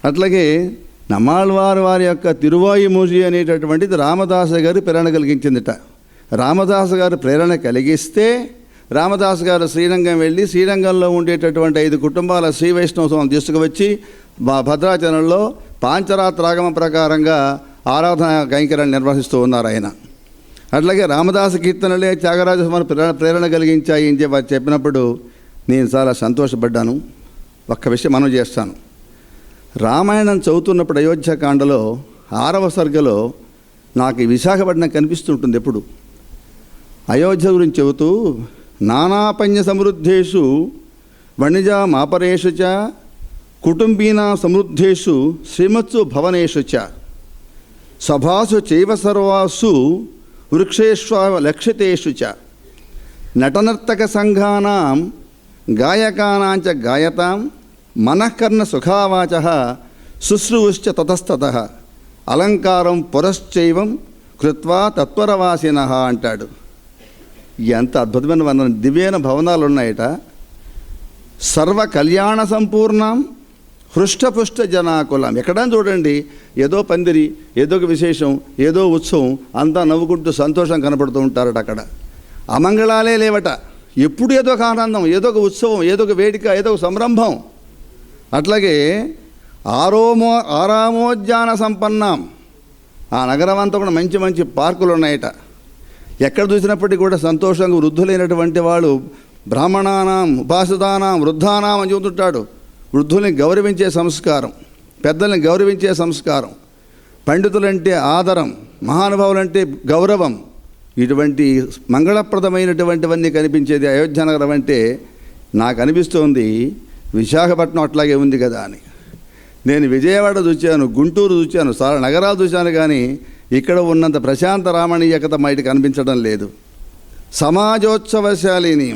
అట్లాగే నమ్మాళ్వారు వారి యొక్క తిరువాయుమూజి అనేటటువంటిది రామదాసు గారు ప్రేరణ కలిగించిందిట. రామదాసు గారు ప్రేరణ కలిగిస్తే రామదాసు గారు శ్రీరంగం వెళ్ళి శ్రీరంగంలో ఉండేటటువంటి 5 కుటుంబాల శ్రీ వైష్ణవం తీసుకువచ్చి భద్రాచలంలో పాంచరాత్రాగమ ప్రకారంగా ఆరాధన కైంకర్యాన్ని నిర్వహిస్తూ ఉన్నారు ఆయన. అట్లాగే రామదాసు కీర్తనలే త్యాగరాజస్వామి ప్రేరణ కలిగించాయి అని చెప్పినప్పుడు నేను చాలా సంతోషపడ్డాను. ఒక్క విషయం మనం చేస్తాను. రామాయణం చదువుతున్నప్పుడు అయోధ్యకాండలో 6వ సర్గలో నాకు ఈ విశాఖపట్నం కనిపిస్తుంటుంది. ఎప్పుడు అయోధ్య గురించి చెబుతూ నానాపన్య సమృద్ధేషు వణిజా మాపరేషు చ కుటుంబీనా సమృద్ధేషు శ్రీమత్సు భవనేషు చ సభాసు చైవ సర్వాసు వృక్షేష్వ లక్షితేషు చ నటనర్తక సంఘానాం గాయకానాంచ గాయతాం మనఃకర్ణ సుఖావాచ శుశ్రూశ్చ తతస్తతః అలంకారం పురశ్చైవం కృత్వా తత్వరవాసినః అంటాడు. ఎంత అద్భుతమైన వర్ణన. దివ్యైన భవనాలు ఉన్నాయట. సర్వ కళ్యాణ సంపూర్ణం హృష్టపుష్ట జనాకులం. ఎక్కడా చూడండి ఏదో పందిరి, ఏదో ఒక విశేషం, ఏదో ఉత్సవం, అంతా నవ్వుకుంటూ సంతోషం కనపడుతూ ఉంటారట. అక్కడ అమంగళాలే లేవట. ఎప్పుడు ఏదో ఒక ఆనందం, ఏదో ఒక ఉత్సవం, ఏదో ఒక వేడుక, ఏదో ఒక సంరంభం. అట్లాగే ఆరామోద్యాన సంపన్నం. ఆ నగరం అంతా కూడా మంచి మంచి పార్కులు ఉన్నాయట. ఎక్కడ చూసినప్పటికీ కూడా సంతోషంగా వృద్ధులైనటువంటి వాళ్ళు బ్రాహ్మణానాం ఉపాసితానాం వృద్ధానాం అని చెబుతుంటాడు. వృద్ధుల్ని గౌరవించే సంస్కారం, పెద్దల్ని గౌరవించే సంస్కారం, పండితులంటే ఆదరం, మహానుభావులంటే గౌరవం, ఇటువంటి మంగళప్రదమైనటువంటివన్నీ కనిపించేది అయోధ్య నగరం. అంటే నాకు అనిపిస్తోంది విశాఖపట్నం అట్లాగే ఉంది కదా అని. నేను విజయవాడ చూశాను, గుంటూరు చూశాను, చాలా నగరాలు చూశాను, కానీ ఇక్కడ ఉన్నంత ప్రశాంత రామణీయకత బయటకు కనిపించడం లేదు. సమాజోత్సవశాలిని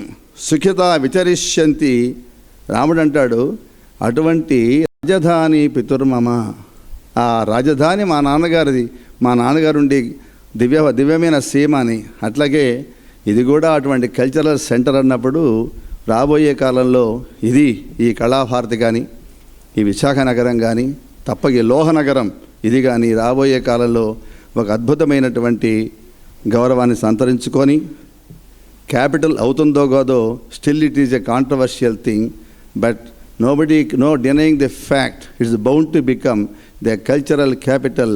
సుఖిత విచరిష్యంతి. రాముడు అంటాడు, అటువంటి రాజధాని పితుర్మమ. ఆ రాజధాని మా నాన్నగారిది, మా నాన్నగారు ఉండి దివ్యమైన సీమ అని. అట్లాగే ఇది కూడా అటువంటి కల్చరల్ సెంటర్ అన్నప్పుడు రాబోయే కాలంలో ఈ కళాభారతి కానీ, ఈ విశాఖ నగరం కానీ, తప్పక ఈ లోహనగరం ఇది కానీ రాబోయే కాలంలో ఒక అద్భుతమైనటువంటి గౌరవాన్ని సంతరించుకొని క్యాపిటల్ అవుతుందో కాదో, still it is a controversial thing, but no denying the fact it's bound to become the cultural capital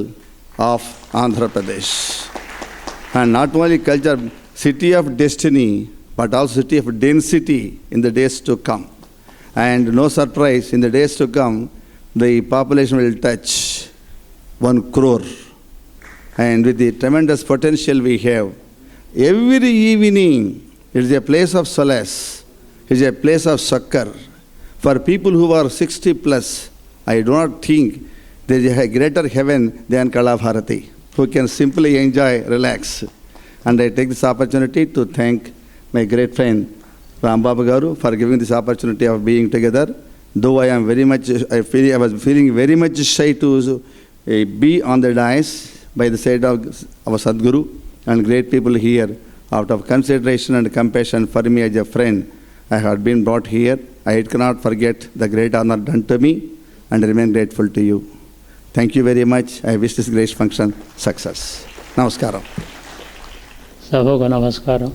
of Andhra Pradesh. And not only culture, city of destiny, but also city of density in the days to come. And no surprise, in the days to come, the population will touch 1 crore. And with the tremendous potential we have, every evening it is a place of solace, it is a place of succor. For people who are 60 plus, I do not think there is a greater heaven than Kalabharati, who can simply enjoy, relax. And I take this opportunity to thank my great friend Rambabu Garu for giving this opportunity of being together. Though I was feeling very much shy to be on the dais by the side of our Sadguru and great people here. Out of consideration and compassion for me as a friend, I had been brought here. I cannot forget the great honor done to me and remain grateful to you. Thank you very much. I wish this great function success. Namaskaram. సభకు నమస్కారం.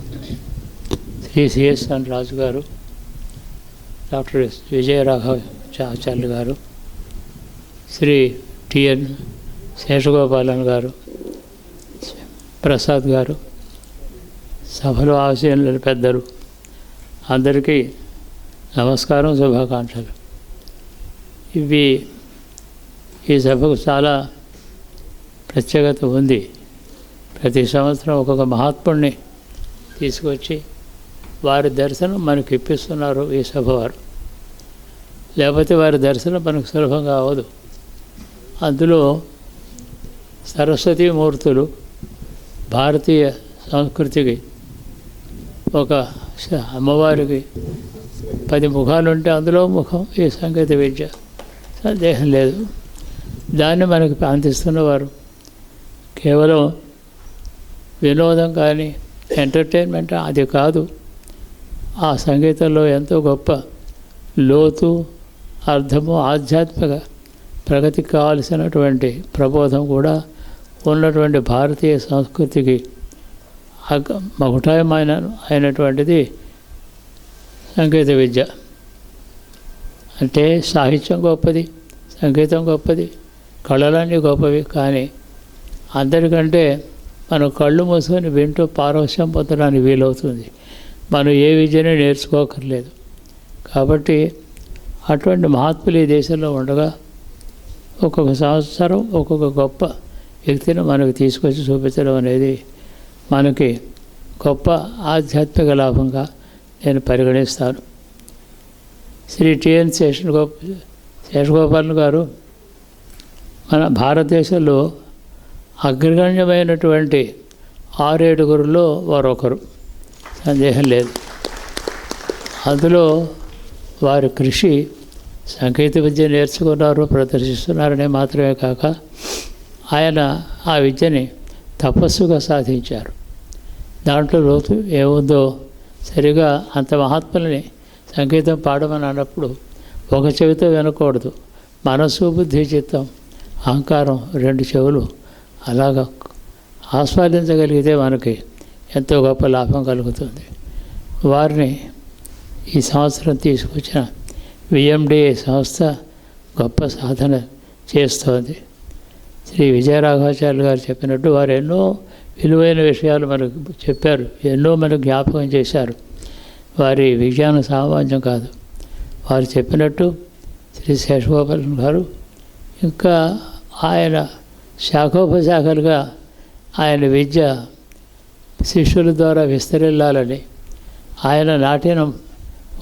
Shri CSN రాజు గారు, doctor విజయరాఘవాచార్యులు గారు, Shri TN Seshagopalan గారు, ప్రసాద్ గారు, సభలో ఆశీనులు పెద్దలు, అందరికీ నమస్కారం, శుభాకాంక్షలు. ఈ సభకు చాలా ప్రత్యేకత ఉంది. ప్రతి సంవత్సరం ఒక్కొక్క మహాత్ముడిని తీసుకొచ్చి వారి దర్శనం మనకు ఇప్పిస్తున్నారు ఈ సభ వారు. లేకపోతే వారి దర్శనం మనకు సులభంగా అవ్వదు. అందులో సరస్వతీమూర్తులు భారతీయ సంస్కృతికి ఒక అమ్మవారికి 10 ముఖాలు ఉంటే అందులో ముఖం ఈ సంగీత విద్య, సందేహం లేదు. దాన్ని మనకు అందిస్తున్నవారు కేవలం వినోదం కానీ ఎంటర్టైన్మెంట్ అది కాదు. ఆ సంగీతంలో ఎంతో గొప్ప లోతు, అర్థము, ఆధ్యాత్మిక ప్రగతికి కావలసినటువంటి ప్రబోధం కూడా ఉన్నటువంటి భారతీయ సంస్కృతికి అయినటువంటిది సంగీత విద్య. అంటే సాహిత్యం గొప్పది, సంగీతం గొప్పది, కళలన్నీ గొప్పవి. కానీ అందరికంటే మనం కళ్ళు మూసుకొని వింటూ పారవశ్యం పొందడానికి వీలవుతుంది. మనం ఏ విద్యని నేర్చుకోకర్లేదు. కాబట్టి అటువంటి మహాత్ములు ఈ దేశంలో ఉండగా ఒక్కొక్క సంవత్సరం ఒక్కొక్క గొప్ప వ్యక్తిని మనకు తీసుకొచ్చి చూపించడం అనేది మనకి గొప్ప ఆధ్యాత్మిక లాభంగా నేను పరిగణిస్తాను. శ్రీ టిఎన్ శేషగోపాలన్ గారు మన భారతదేశంలో అగ్రగణ్యమైనటువంటి 6-7 వారొకరు, సందేహం లేదు. అందులో వారి కృషి సంగీత విద్య నేర్చుకున్నారు, ప్రదర్శిస్తున్నారనే మాత్రమే కాక ఆయన ఆ విద్యని తపస్సుగా సాధించారు. దాంట్లో లోతు ఏముందో సరిగా అంత మహాత్ములని సంగీతం పాడమని అన్నప్పుడు ఒక చెవితో వినకూడదు. మనస్సు, బుద్ధి, చిత్తం, అహంకారం 2 చెవులు అలాగా ఆస్వాదించగలిగితే మనకి ఎంతో గొప్ప లాభం కలుగుతుంది. వారిని ఈ సంవత్సరం తీసుకొచ్చిన VMDA సంస్థ గొప్ప సాధన చేస్తోంది. శ్రీ విజయరాఘవాచార్యులు గారు చెప్పినట్టు వారు ఎన్నో విలువైన విషయాలు మనకు చెప్పారు, ఎన్నో మనకు జ్ఞాపకం చేశారు. వారి విజ్ఞానం సామాన్యం కాదు. వారు చెప్పినట్టు శ్రీ శేషగోపాలన్ గారు ఇంకా ఆయన శాఖోపశాఖలుగా ఆయన విద్య శిష్యుల ద్వారా విస్తరిల్లాలని, ఆయన నాటిన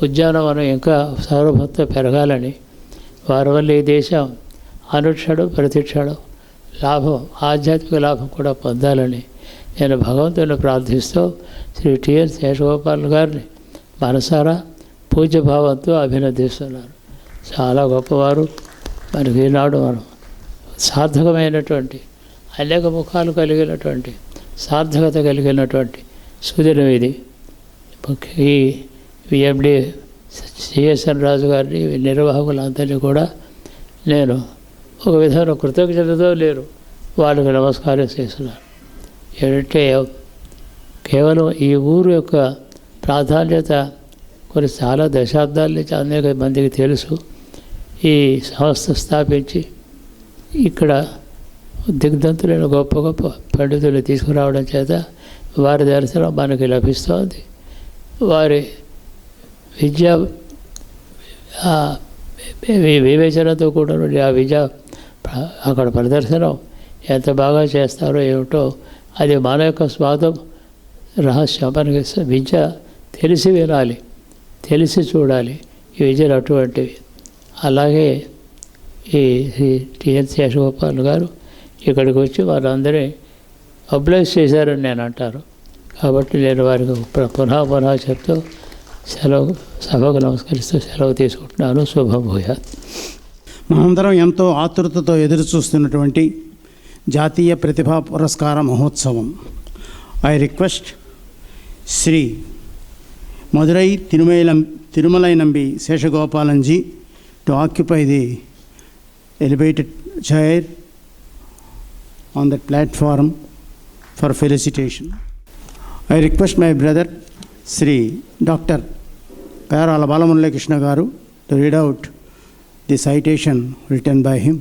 ఉద్యానవనం ఇంకా సౌరభంతో పెరగాలని, వారి వల్ల ఈ దేశం అనుక్షణం ప్రతిక్షణం లాభం, ఆధ్యాత్మిక లాభం కూడా పొందాలని నేను భగవంతుని ప్రార్థిస్తూ శ్రీ టిఎన్ శేషగోపాల్ గారిని మనసారా పూజ్యభావంతో అభినందిస్తున్నారు. చాలా గొప్పవారు. మనకి ఈనాడు మనం సార్థకమైనటువంటి అనేక ముఖాలు కలిగినటువంటి సార్థకత కలిగినటువంటి సుదినం ఇది. ఈ VMDA CSN రాజు గారిని, నిర్వాహకులందరినీ కూడా నేను ఒక విధమైన కృతజ్ఞతతో లేరు వాళ్ళకి నమస్కారం చేస్తున్నాను. ఏంటంటే కేవలం ఈ ఊరు యొక్క ప్రాధాన్యత కొన్ని చాలా దశాబ్దాల నుంచి అనేక మందికి తెలుసు. ఈ సంస్థ స్థాపించి ఇక్కడ దిగ్ధంతులైన గొప్ప గొప్ప పండితులు తీసుకురావడం చేత వారి దర్శనం మనకి లభిస్తోంది. వారి విద్యా వివేచనతో కూడా ఆ విద్య అక్కడ ప్రదర్శనం ఎంత బాగా చేస్తారో ఏమిటో అది మన యొక్క స్వాదం రహస్యం. మనకి విద్య తెలిసి వినాలి, తెలిసి చూడాలి. ఈ విద్యలు అటువంటివి. అలాగే ఈ టిఎన్ శేషగోపాల్ గారు ఇక్కడికి వచ్చి వారందరినీ అబ్లైజ్ చేశారని నేను అంటారు. కాబట్టి నేను వారికి పునః చెప్తూ సభకు నమస్కరిస్తూ సెలవు తీసుకుంటున్నాను. శుభం భూయాత్. మనందరం ఎంతో ఆతృతతో ఎదురు చూస్తున్నటువంటి జాతీయ ప్రతిభా పురస్కార మహోత్సవం. I request Shri Madurai Tirumalai Nambi Seshagopalanji to occupy the elevated chair on that platform for felicitation. I request my brother Sri Dr. Payarala Balamurali Krishna Garu to read out the citation written by him.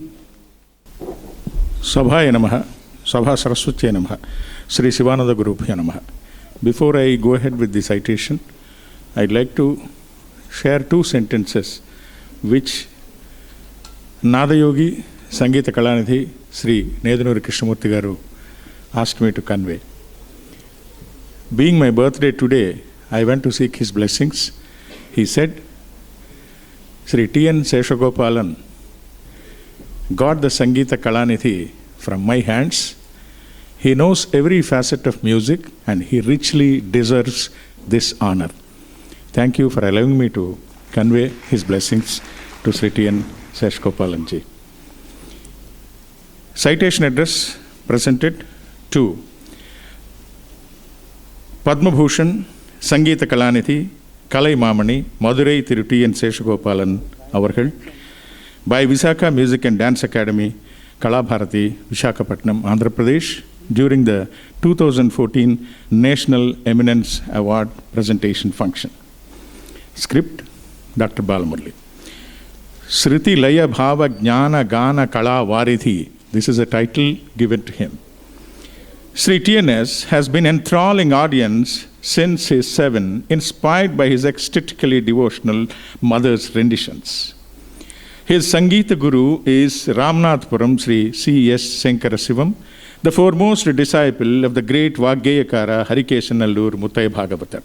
Sabhaya Namaha, Sabha Saraswatya Namaha, Sri Sivananda Gurubhya Namaha. Before I go ahead with the citation, I'd like to share 2 sentences which Nadayogi Sangeeta Kalanidhi Sri Nedunuri Krishnamurti Garu asked me to convey. Being my birthday today, I went to seek his blessings. He said, Sri T.N. Sashagopalan got the Sangeeta Kalanidhi from my hands. He knows every facet of music and he richly deserves this honor. Thank you for allowing me to convey his blessings to Sri T.N. Sashagopalanji. Citation address presented to Padma Bhushan Sangeeta Kalanidhi Kalai Mamani Madhurai Thiru T.N. Sashagopalan Avargal, by Visakha Music and Dance Academy, Kalabharati, Visakhapatnam, Andhra Pradesh, during the 2014 National Eminence Award presentation function. Script, Dr. Balamurli. Sriti Laya Bhava Jnana Gana Kala Varidhi. This is a title given to him. Sri TNS has been enthralling audience since his 7, inspired by his ecstatically devotional mother's renditions. His Sangeeta Guru is Ramnathpuram Sri C.S. Sankara Sivam, the foremost disciple of the great Vaggayakara Harikeshanallur Muttai Bhagavatar.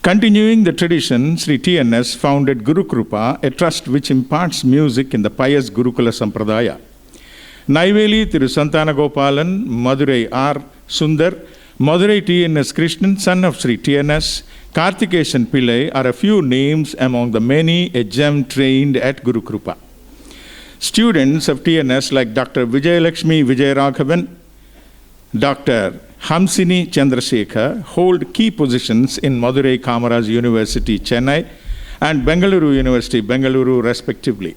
Continuing the tradition, Sri TNS founded Guru Krupa, a trust which imparts music in the pious Gurukula Sampradaya. Naiveli Thiru Sashagopalan, Madurai R. Sundar, Madurai TNS Krishnan, son of Sri TNS, Karthikesan Pillai are a few names among the many a gem trained at Guru Krupa. Students of TNS like Dr. Vijayalakshmi Vijayaraghavan, Dr. Hamsini Chandrasekhar hold key positions in Madurai Kamaraj University, Chennai, and Bengaluru University, Bengaluru, respectively.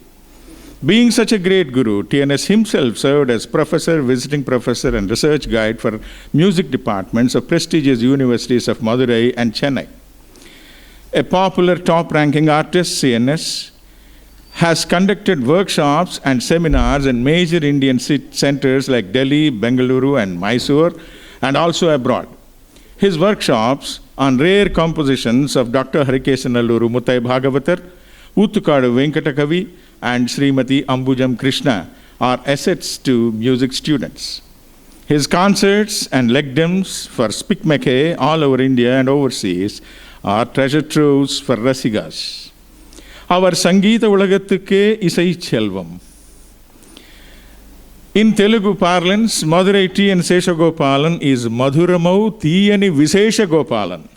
Being such a great guru, TNS himself served as professor, visiting professor, and research guide for music departments of prestigious universities of Madurai and Chennai. A popular top-ranking artist, CNS, has conducted workshops and seminars in major Indian centers like Delhi, Bengaluru, and Mysore, and also abroad. His workshops on rare compositions of Dr. Harikeshanalluru Muttai Bhagavatar, Uttukadu Venkatakavi, and Srimati Ambujam Krishna are assets to music students. His concerts and legdams for Spikmeke all over India and overseas are treasure troves for Rasigas. Our Sangeeta Ulagathukku Isai Chelvam. In Telugu parlance, Madurai T. and Sashagopalan is Madhuramau Tiyani Viseshagopalan.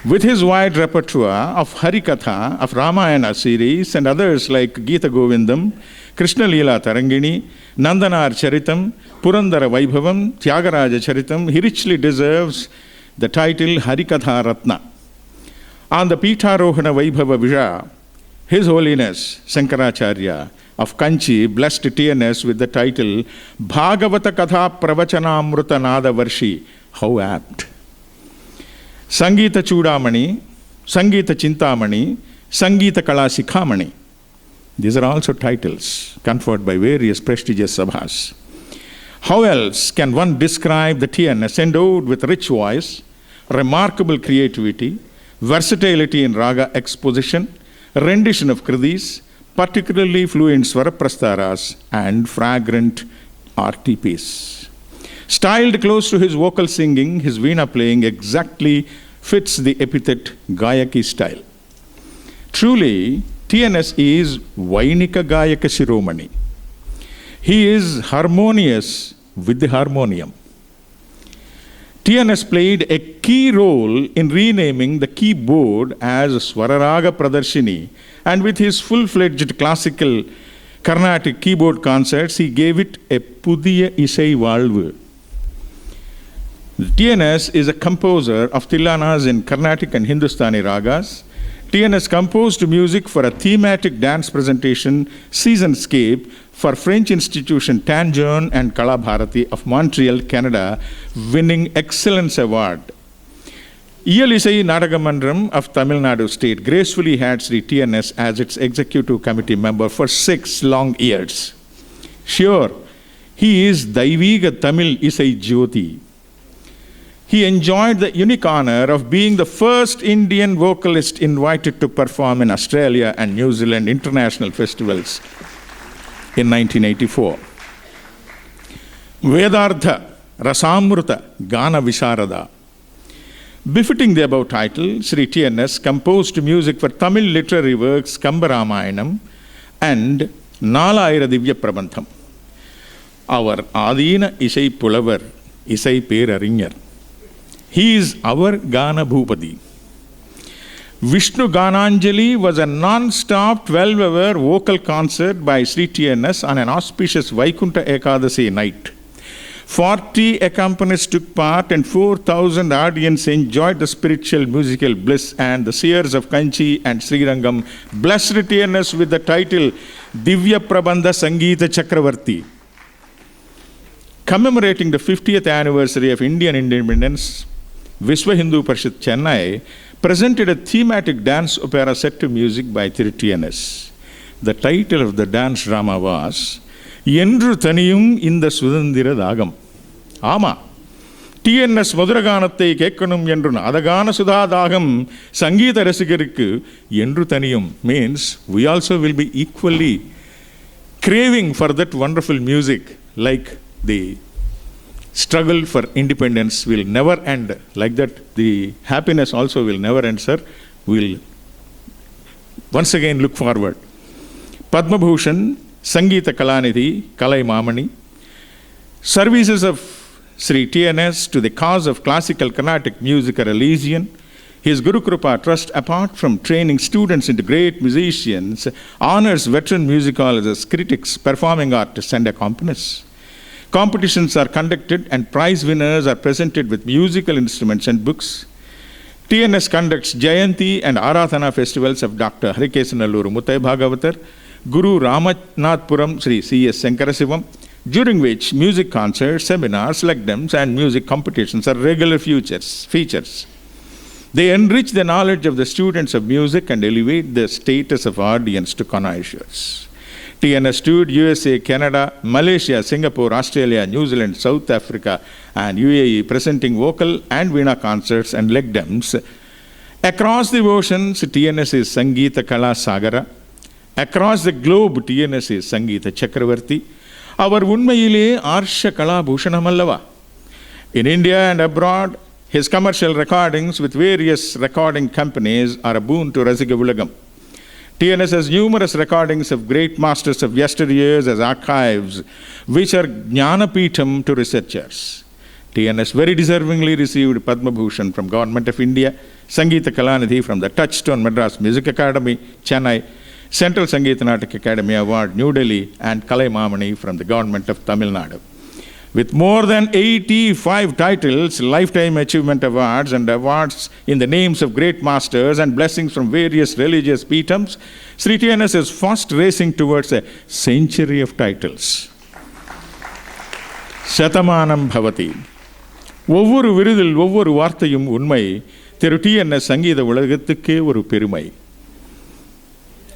With his wide repertoire of Harikatha, of Ramayana series, and others like Gita Govindam, Krishna Leela Tarangini, Nandanar Charitam, Purandara Vaibhavam, Tyagaraja Charitam, he richly deserves the title Harikatha Ratna. On the Pitharohana Vaibhava Vija, His Holiness Shankaracharya of Kanchi blessed TNS with the title Bhagavata Katha Pravachanamruta Nada Varshi. How apt! Sangeeta Chudamani, Sangeeta Chintamani, Sangeeta Kala Sikhamani. These are also titles conferred by various prestigious sabhas. How else can one describe the TNS endowed with rich voice, remarkable creativity, versatility in raga exposition, rendition of kridis, particularly fluent swaraprastaras, and fragrant RTPs. Styled close to his vocal singing, his veena playing exactly fits the epithet Gayaki style. Truly, TNS is Vainika Gayaka Shiromani. He is harmonious with the harmonium. TNS played a key role in renaming the keyboard as Swararaga Pradarshini, and with his full-fledged classical Carnatic keyboard concerts, he gave it a Pudiya Isai Valvu. TNS is a composer of tilanas in Carnatic and Hindustani ragas. TNS composed music for a thematic dance presentation, Seasonscape, for French institution Tanjone and Kalabharati of Montreal, Canada, winning Excellence Award. Iyalisai Nadagamandram of Tamil Nadu State gracefully had Sri TNS as its executive committee member for 6 long years. Sure, he is Daiviga Tamil Isai Jyoti. He enjoyed the unique honor of being the first Indian vocalist invited to perform in Australia and New Zealand international festivals in 1984. Vedardha Rasamruta Gana Visharada. Befitting the above title, Sri TNS composed music for Tamil literary works Kambaramayanam and Nalayira Divya Prabandham. Our Adina Isai Pulavar, Isai Perarinyar. He is our Gana Bhupati. Vishnu Gananjali was a non-stop 12-hour vocal concert by Sri TNS on an auspicious Vaikunta Ekadasi night. 40 accompanists took part and 4,000 audience enjoyed the spiritual musical bliss, and the seers of Kanchi and Srirangam blessed TNS with the title Divya Prabandha Sangeeta Chakravarti. Commemorating the 50th anniversary of Indian independence, Vishwa Hindu Parishad Chennai presented a thematic dance opera set to music by TNS. The title of the dance drama was Endru Thaniyum Inda Sudandira Dagam. Ama TNS Madhuragaanathai Kekkanum Endru Nadagana Sudadagam Sangeetha Rasigarukku Endru Thaniyum means we also will be equally craving for that wonderful music, like the struggle for independence will never end. Like that, the happiness also will never end, sir. We'll once again look forward. Padma Bhushan Sangeeta Kalanidhi Kalai Mamani. Services of Sri TNS to the cause of classical Carnatic music are Elysian. His Guru Krupa Trust, apart from training students into great musicians, honors veteran musicologists, critics, performing artists, and accompanists. Competitions are conducted and prize winners are presented with musical instruments and books. TNS conducts Jayanti and Arathana festivals of Dr. Harikesanalluru Muttai Bhagavatar, Guru Ramanathpuram Sri C.S. Sankarasivam, during which music concerts, seminars, lectures, and music competitions are regular features. They enrich the knowledge of the students of music and elevate the status of audience to connoisseurs. TNS toured USA, Canada, Malaysia, Singapore, Australia, New Zealand, South Africa, and UAE, presenting vocal and veena concerts and lectures. Across the oceans, TNS is Sangeeta Kala Sagara. Across the globe, TNS is Sangeeta Chakravarti. Our unmayile Arsha Kala Bhushanamallava. In India and abroad, his commercial recordings with various recording companies are a boon to Rasiga Ulagam. TNS has numerous recordings of great masters of yesteryears as archives, which are Jnanapeetham to researchers. TNS very deservingly received Padma Bhushan from Government of India, Sangeeta Kalanidhi from the Touchstone Madras Music Academy, Chennai, Central Sangeeta Natak Academy Award, New Delhi, and Kalai Mamani from the Government of Tamil Nadu. With more than 85 titles, lifetime achievement awards, and awards in the names of great masters and blessings from various religious peetams, Sri TNS is fast racing towards a century of titles. Shatamanam Bhavati. ஒவ்வொரு விருதில் ஒவ்வொரு வார்த்தையும் உண்மை. திரு TNS சங்கீத உலகத்துக்கே ஒரு பெருமை.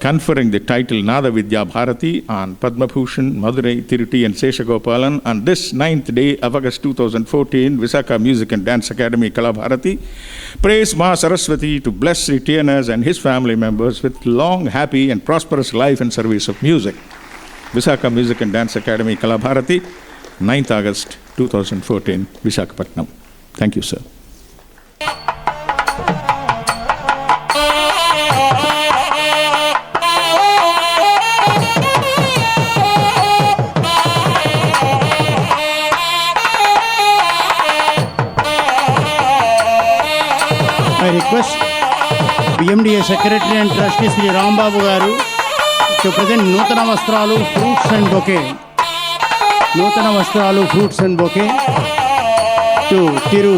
Conferring the title Nada Vidya Bharati on Padma Bhushan Madhurai Thiru T.N. Sashagopalan on this 9th day of August 2014, Visakha Music and Dance Academy Kalabharati, prays Ma Saraswati to bless Sri TNS and his family members with long, happy and prosperous life and service of music. Visakha Music and Dance Academy Kalabharati, 9th August 2014, Visakhapatnam. Thank you, sir. I request VMDA Secretary and Trustee Sri Rambabu Garu to present Nutana Vastralu Fruits and Bouquet. Nutana Vastralu Fruits and Bouquet to Thiru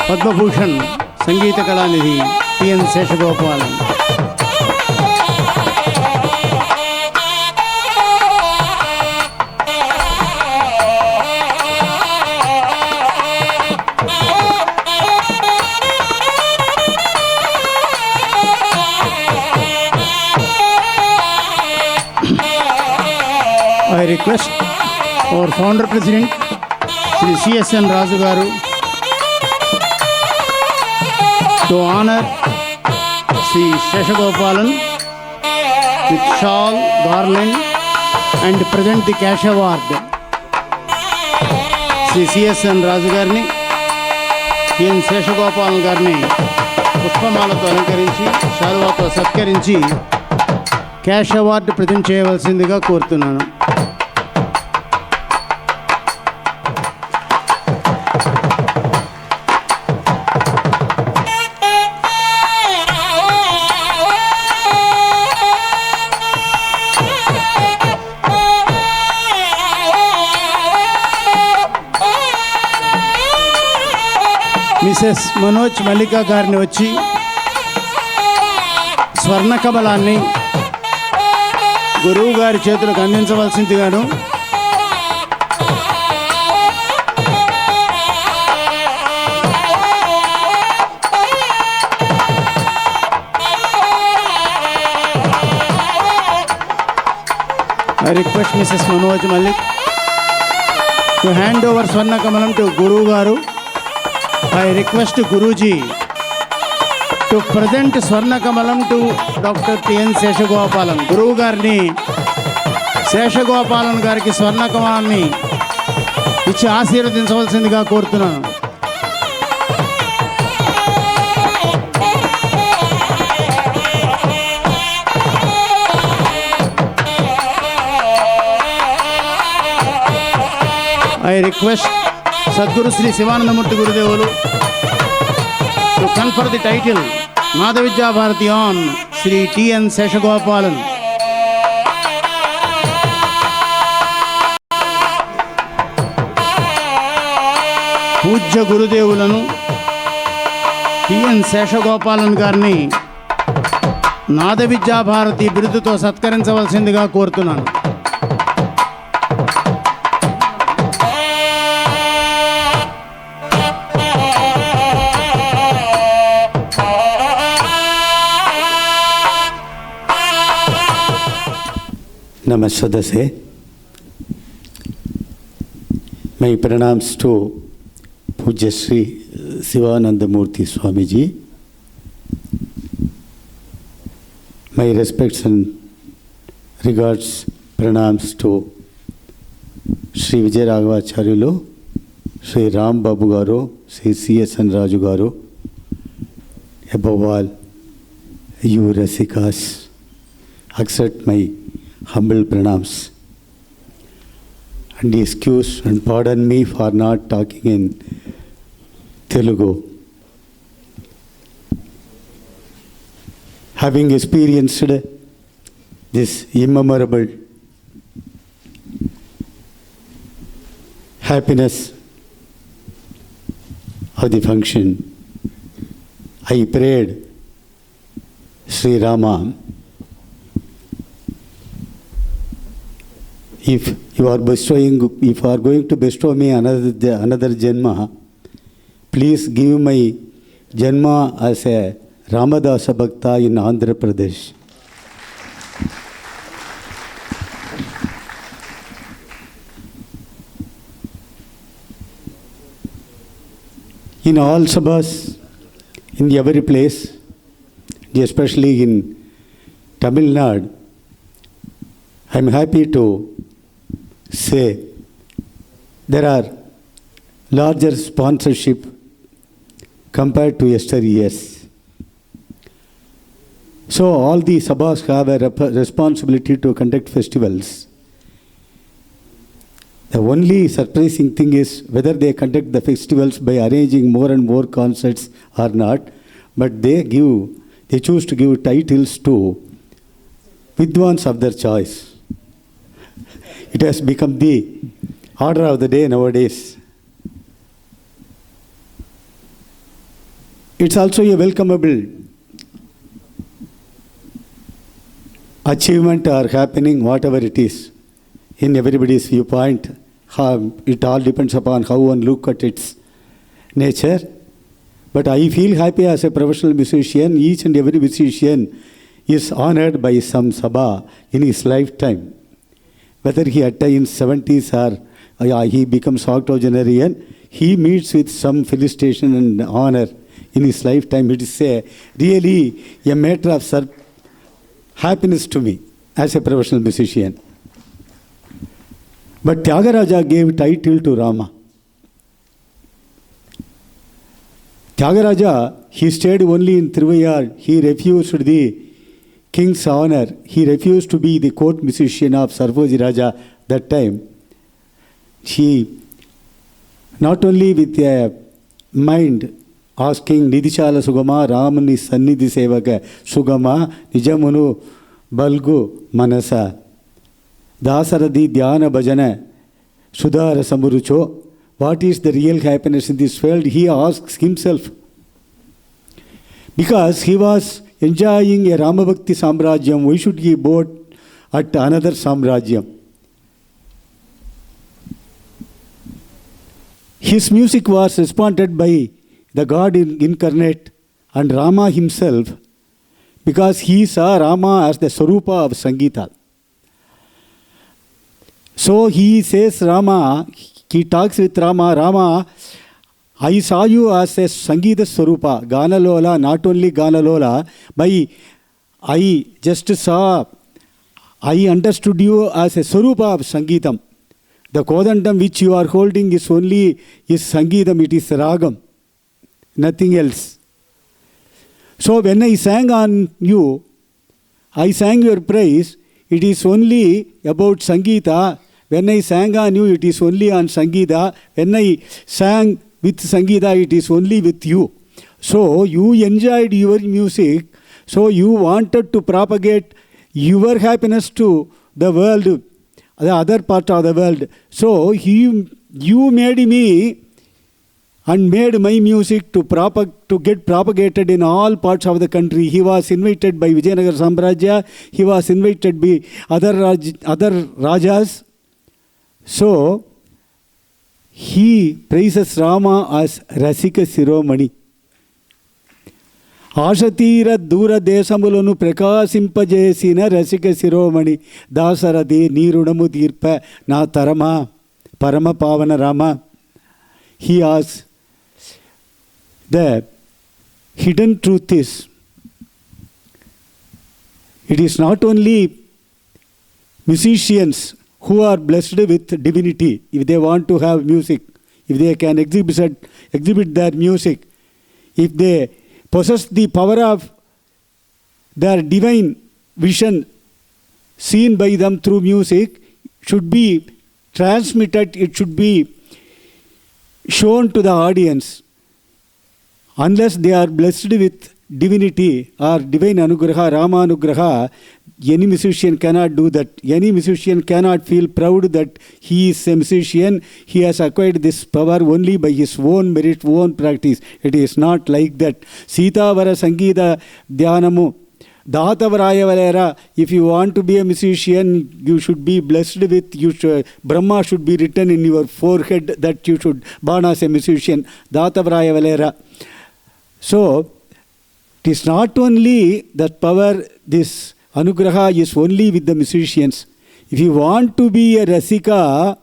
Padma Bhushan Sangeeta Kalanidhi T.N. Sashagopalan. I request our founder president, Sri C.S.N. Raju Garu, to honor Sri Sashagopalan with shawl, garland, and present the cash award. Sri C.S.N. Raju Garni, T.N. Sashagopalan Garni, పుష్పమాలతో అలంకరించి శాలువాతో సత్కరించి cash award present చేయవలసిందిగా కోరుతున్నాను. Mrs Manoj Mallika గారిని వచ్చి స్వర్ణ కమలాన్ని గురువు గారి చేతులకు అందించవలసిందిగాను I request Mrs. Manoj Malik to hand over Swarna Kamalam to Guru Garu. I request Guruji to present Swarna Kamalam to Dr. T.N. Sashagopalan. Guru Garni Sashagopalan Gariki Swarna Kamalamni ఇచ్చి ఆశీర్వదించవలసిందిగా కోరుతున్నాను. I request Sadguru Sri Sivanandamurti Gurudevulu to confer the title Madhavidya Bharati on Sri T.N. Sashagopalan. పూజ్య గురుదేవులను టి.ఎన్. శేషగోపాలన్ గారిని నాద విద్యాభారతి బిరుదుతో సత్కరించవలసిందిగా కోరుతున్నాను. Namaste se. My pranams to Pujya Shri Sivanandamurti Swamiji. My respects and regards, pranams to Shri Vijay Raghavacharyalu, Shri Ram Babu Garu, Shri C.S.N. Raju Garu. Above all, you Rasikas, accept my humble pranams and excuse and pardon me for not talking in Telugu. Having experienced this immemorable happiness of the function, I prayed Sri Rama, if you are going to bestow me another Janma, please give my Janma as a Ramadasa Bhakta in Andhra Pradesh. In all sabhas, in every place, especially in Tamil Nadu, I am happy to say there are larger sponsorship compared to yesteryears. So all the sabhas have a responsibility to conduct festivals. The only surprising thing is whether they conduct the festivals by arranging more and more concerts or not, but they choose to give titles to Vidwans of their choice. It has become the order of the day nowadays. It's also a welcomeable achievement or happening, whatever it is, in everybody's viewpoint. It all depends upon how one look at its nature. But I feel happy as a professional musician. Each and every musician is honored by some sabha in his lifetime. Whether he attains 70s or he becomes octogenarian, he meets with some felicitation and honor in his lifetime. It is really a matter of happiness to me as a professional musician. But Tyagaraja gave title to Rama. Tyagaraja, he stayed only in Tiruvayar. He refused the king's honor. He refused to be the court musician of Sarvoji Raja that time. He, not only with a mind asking Nidichala Sugama, Ramani Sannidhi Sevaka Sugama, Nijamunu Balgu Manasa, Dasaradi Dhyana Bhajana, Sudhara Samurucho, what is the real happiness in this world, he asks himself. Because he was enjoying a Ramabhakti Samrajyam, why should he board at another Samrajyam? His music was responded by the God incarnate and Rama himself, because he saw Rama as the Sarupa of Sangeeta. So he says Rama, he talks with Rama, Rama, I saw you as a Sangeeta Sarupa, Ganalola, not only Ganalola, but I just saw, I understood you as a Sarupa of Sangeetam. The Kodandam which you are holding is Sangeetam, it is Ragam, nothing else. So when I sang on you, I sang your praise, it is only about Sangeeta. When I sang on you, it is only on Sangeeta. When I sang with Sangeeta, it is only with you. So you enjoyed your music, so you wanted to propagate your happiness to the world, the other part of the world. So you made me and made my music to get propagated in all parts of the country. He was invited by Vijayanagar Samrajya. He was invited by other Rajas. So he praises Rama as Rasika Siromani. ఆశతీర దూర దేశములను ప్రకాశింపజేసిన రసిక శిరోమణి దాసరథి నీ రుణము తీర్ప నా తరమా పరమ పావన Rama. He asks, the hidden truth is, it is not only musicians who are blessed with divinity, if they want to have music, if they can exhibit their music, if they possess the power of their divine vision seen by them through music, should be transmitted, it should be shown to the audience. Unless they are blessed with divinity or divine anugraha, Rama anugraha, any musician cannot do that. Any musician cannot feel proud that he is a musician. He has acquired this power only by his own merit, own practice. It is not like that. Sita Vara Sangeeta Dhyanamu Dhatavaraya Valera. If you want to be a musician, you should be blessed with, Brahma should be written in your forehead that you should born as a musician. Dhatavaraya Valera. So, it is not only that power, this anugraha is only with the musicians. If you want to be a Rasika,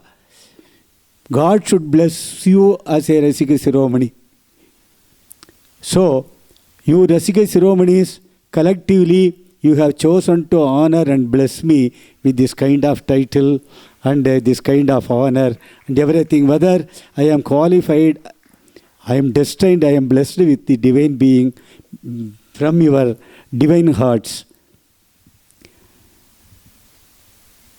God should bless you as a Rasika Siromani. So, you Rasika Siromanis, collectively, you have chosen to honor and bless me with this kind of title and this kind of honor and everything. Whether I am qualified, I am destined, I am blessed with the divine being from your divine hearts.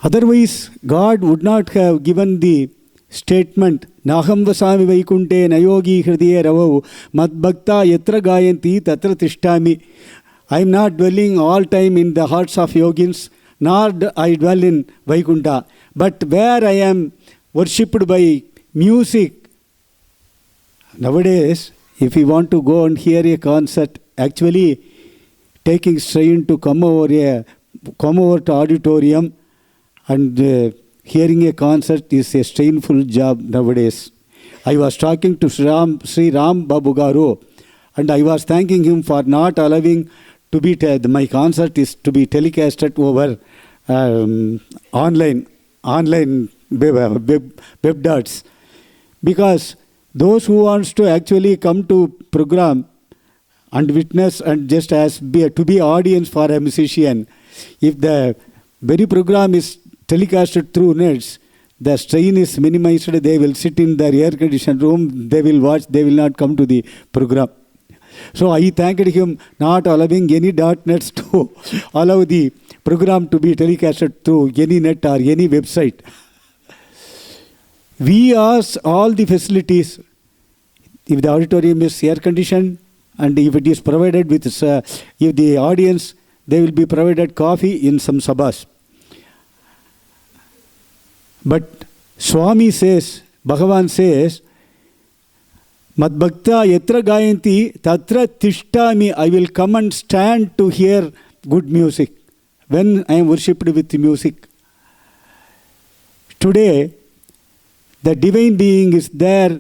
Otherwise, God would not have given the statement, Naham vasami vaikunte nayogi hridiye ravavu madbhakta yatra gayanti tatra tishtami. I am not dwelling all time in the hearts of yogins, nor I dwell in Vaikunta. But where I am worshipped by music, nowadays, if you want to go and hear a concert, actually taking strain to come over to auditorium and hearing a concert is a strainful job nowadays. I was talking to Sri Ram Babu Garu, and I was thanking him for not allowing to be my concert is to be telecasted over online web darts, because those who wants to actually come to program and witness and just as to be audience for a musician, if the very program is telecasted through nets, the strain is minimized. They will sit in their air-conditioned room, they will watch, they will not come to the program. So I thanked him not allowing any nets to allow the program to be telecasted through any net or any website. We ask all the facilities. If the auditorium is air-conditioned and if it is provided with, if the audience, they will be provided coffee in some sabhas. But Swami says, Bhagavan says, Madbhakta yatra gayanti tatra tishtami. I will come and stand to hear good music when I am worshipped with music. Today, the divine being is there.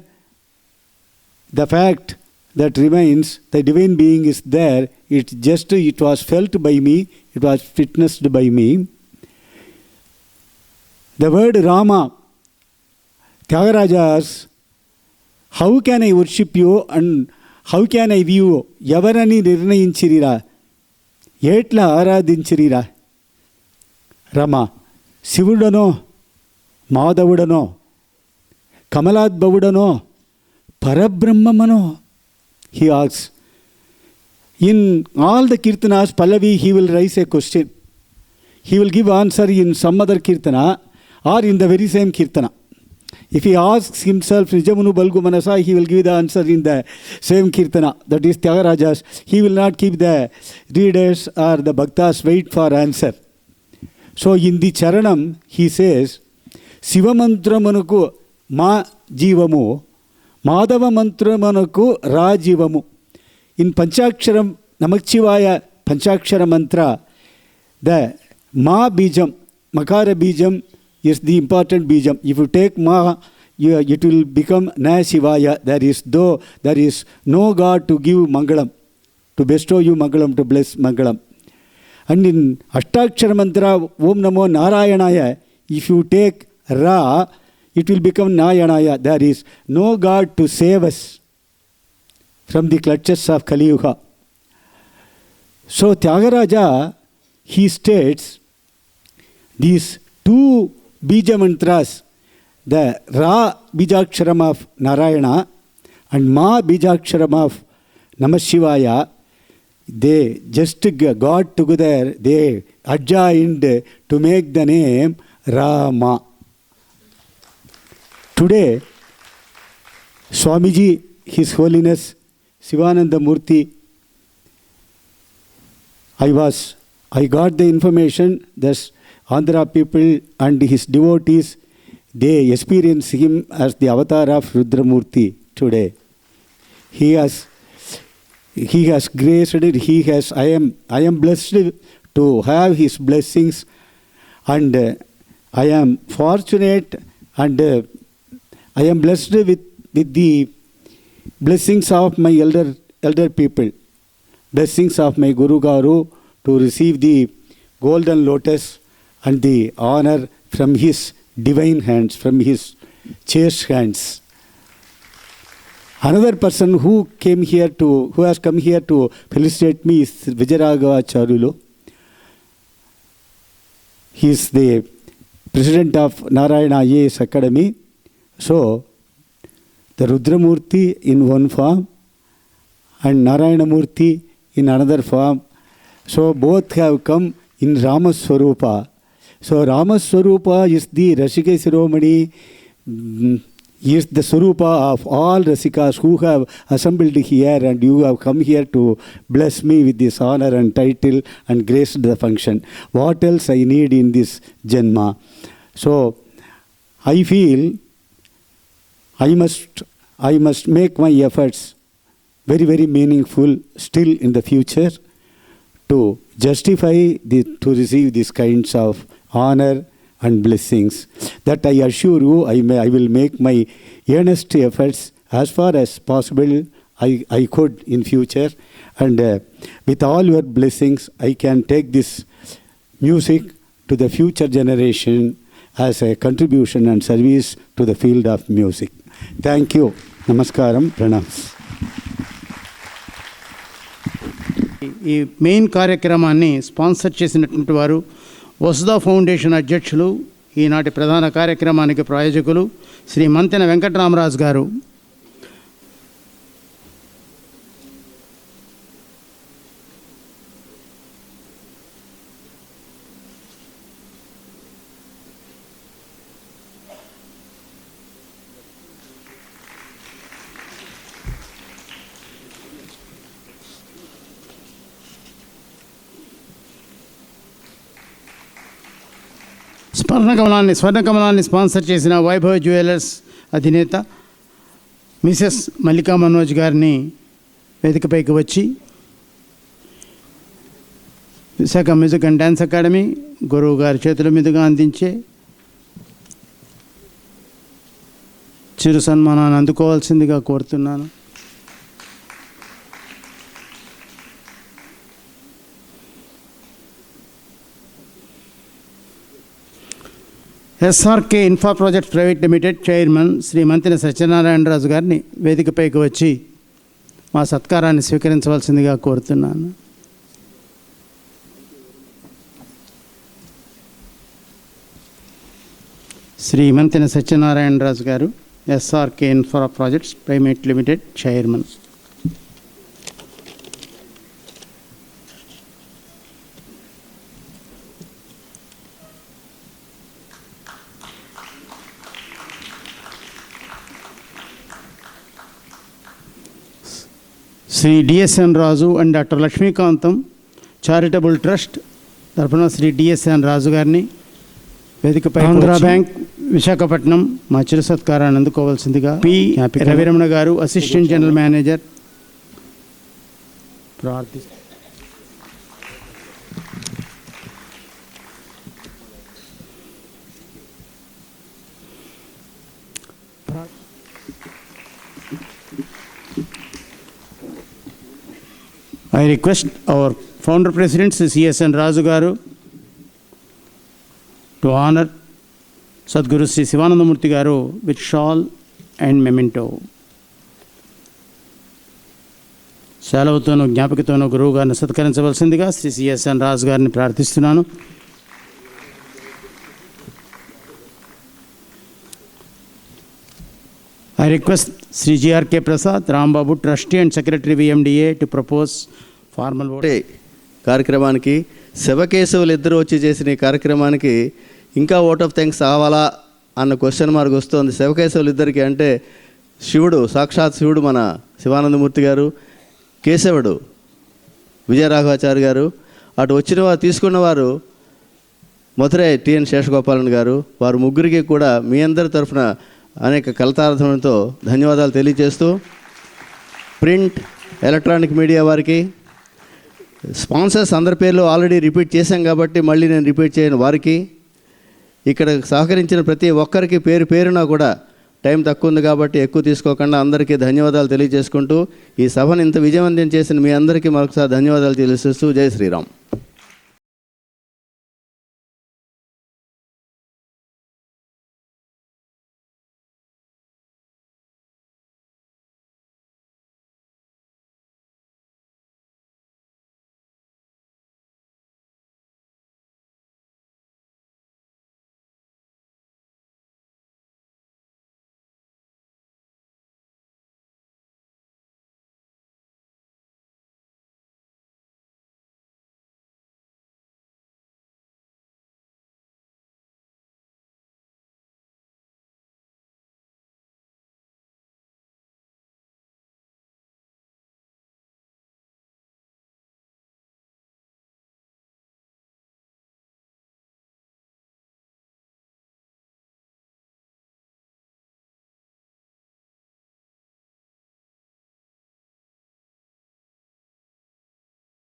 The fact that remains, the divine being is there. It was felt by me. It was witnessed by me. The word Rama, Tyagarajas, how can I worship you and how can I view? Yavarani nirnayinchirira. Etla aradinchirira. Rama, Sivudano, Madhavudano, Kamaladbhavudano, Parabrahmamano. He asks. In all the kirtanas, Pallavi, he will raise a question. He will give answer in some other kirtana or in the very same kirtana. If he asks himself, Nijamunu Balgu Manasa, he will give the answer in the same kirtana. That is Tyagarajas. He will not keep the readers or the bhaktas wait for answer. So in the Charanam, he says, Siva mantra manuku ma jivamu, Madhava mantra manuku ra jivamu. In Panchaksharam, Namakchivaya Panchakshara mantra, the Ma Bijam, Makara Bijam is the important Bijam. If you take Ma, it will become Na Shivaya. There is no God to give Mangalam, to bestow you Mangalam, to bless Mangalam. And in Ashtakshara mantra, Om Namo Narayanaya, if you take Ra, it will become Nayanaya. There is no God to save us from the clutches of Kali Yuga. So Tyagaraja, he states these two Bija mantras, the Ra Bijaksharam of Narayana and Ma Bijaksharam of Namah Shivaya, they just got together, they adjoined to make the name Rama. Today, Swamiji, His Holiness Sivananda Murthy, I got the information that Andhra people and his devotees, they experience him as the avatar of Rudramurti today. He has graced it. I am blessed to have his blessings, and I am fortunate, and I am blessed with the blessings of my elder people, blessings of my Guru Garu to receive the golden lotus and the honor from his divine hands, from his chaste hands. Another person who has come here to felicitate me is Vijayaragava Charulu. He is the president of Narayana IAS Academy. So, the Rudramurti in one form and Narayana Murti in another form. So both have come in Ramaswarupa. So Ramaswarupa is the Rasika Siromani, is the Swarupa of all Rasikas who have assembled here, and you have come here to bless me with this honor and title and grace the function. What else I need in this Janma? So I feel I must make my efforts very, very meaningful still in the future to justify to receive these kinds of honor and blessings. That I assure you, I will make my earnest efforts as far as possible I could in future, and with all your blessings I can take this music to the future generation as a contribution and service to the field of music. Thank you. Namaskaram. Pranams. ఈ main కార్యక్రమాన్ని sponsor చేసినటువంటి వారు వసుధ foundation అధ్యక్షులు, ఈనాటి ప్రధాన కార్యక్రమానికి ప్రాయోజకులు శ్రీ మంతెన వెంకటరామరాజు గారు. స్వర్ణకమలాన్ని స్పాన్సర్ చేసిన వైభవ్ జ్యువెలర్స్ అధినేత మిసెస్ మల్లికా మనోజ్ గారిని వేదికపైకి వచ్చి Visakha music and dance academy గురువు గారి చేతుల మీదుగా అందించే చిరు సన్మానాన్ని అందుకోవాల్సిందిగా కోరుతున్నాను. SRK infra projects private limited chairman Shri Mantina Satyanarayanaraju గారిని వేదికపైకి వచ్చి మా సత్కారాన్ని స్వీకరించవలసిందిగా కోరుతున్నాను. శ్రీ మంతిన సత్యనారాయణరాజు గారు, SRK infra projects private limited chairman. Shri DSN Raju and doctor Lakshmikantham charitable trust తరఫున శ్రీ డిఎస్ఎన్ రాజు గారిని వేదికపై ఆంధ్రా బ్యాంక్ విశాఖపట్నం మా చిరు సత్కారాన్ని అందుకోవాల్సిందిగా P Raviramana garu, assistant general manager ప్రార్థిస్తారు. I request our founder president, C.S.N. Raju Garu, to honor Sadguru Sri Sivanandamurti Garu with shawl and memento. సెలవుతోనూ జ్ఞాపికతోనూ గురువు గారిని సత్కరించవలసిందిగా Shri CSN రాజు గారిని ప్రార్థిస్తున్నాను. I request Sri G.R.K. Prasad, Rambabu, Trustee and Secretary VMDA to propose formal vote. కార్యక్రమానికి శివకేశవులు ఇద్దరు వచ్చి చేసిన ఈ కార్యక్రమానికి ఇంకా ఓట్ ఆఫ్ థ్యాంక్స్ కావాలా అన్న క్వశ్చన్ మార్క్ వస్తుంది. శివకేశవులు ఇద్దరికి అంటే శివుడు, సాక్షాత్ శివుడు మన శివానందమూర్తి గారు, కేశవుడు విజయరాఘవాచారి గారు. అటు వచ్చిన వారు తీసుకున్నవారు మధురై టిఎన్ శేషగోపాలన్ గారు. వారు ముగ్గురికి కూడా మీ అందరి తరఫున అనేక కలతార్థంతో ధన్యవాదాలు తెలియజేస్తూ, ప్రింట్ ఎలక్ట్రానిక్ మీడియా వారికి, స్పాన్సర్స్ అందరి పేర్లు ఆల్రెడీ రిపీట్ చేశాం కాబట్టి మళ్ళీ నేను రిపీట్ చేయను, వారికి, ఇక్కడ సహకరించిన ప్రతి ఒక్కరికి పేరు పేరున కూడా టైం తక్కువ ఉంది కాబట్టి ఎక్కువ తీసుకోకుండా అందరికీ ధన్యవాదాలు తెలియజేసుకుంటూ ఈ సభను ఇంత విజయవంతం చేసిన మీ అందరికీ మరొకసారి ధన్యవాదాలు తెలియజేస్తూ జై శ్రీరామ్.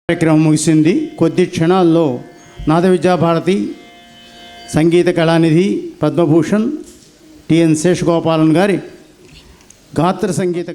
కార్యక్రమం ముగిసింది. కొద్ది క్షణాల్లో నాద విద్యాభారతి, సంగీత కళానిధి, పద్మభూషణ్ టిఎన్ శేషగోపాలన్ గారి గాత్ర సంగీత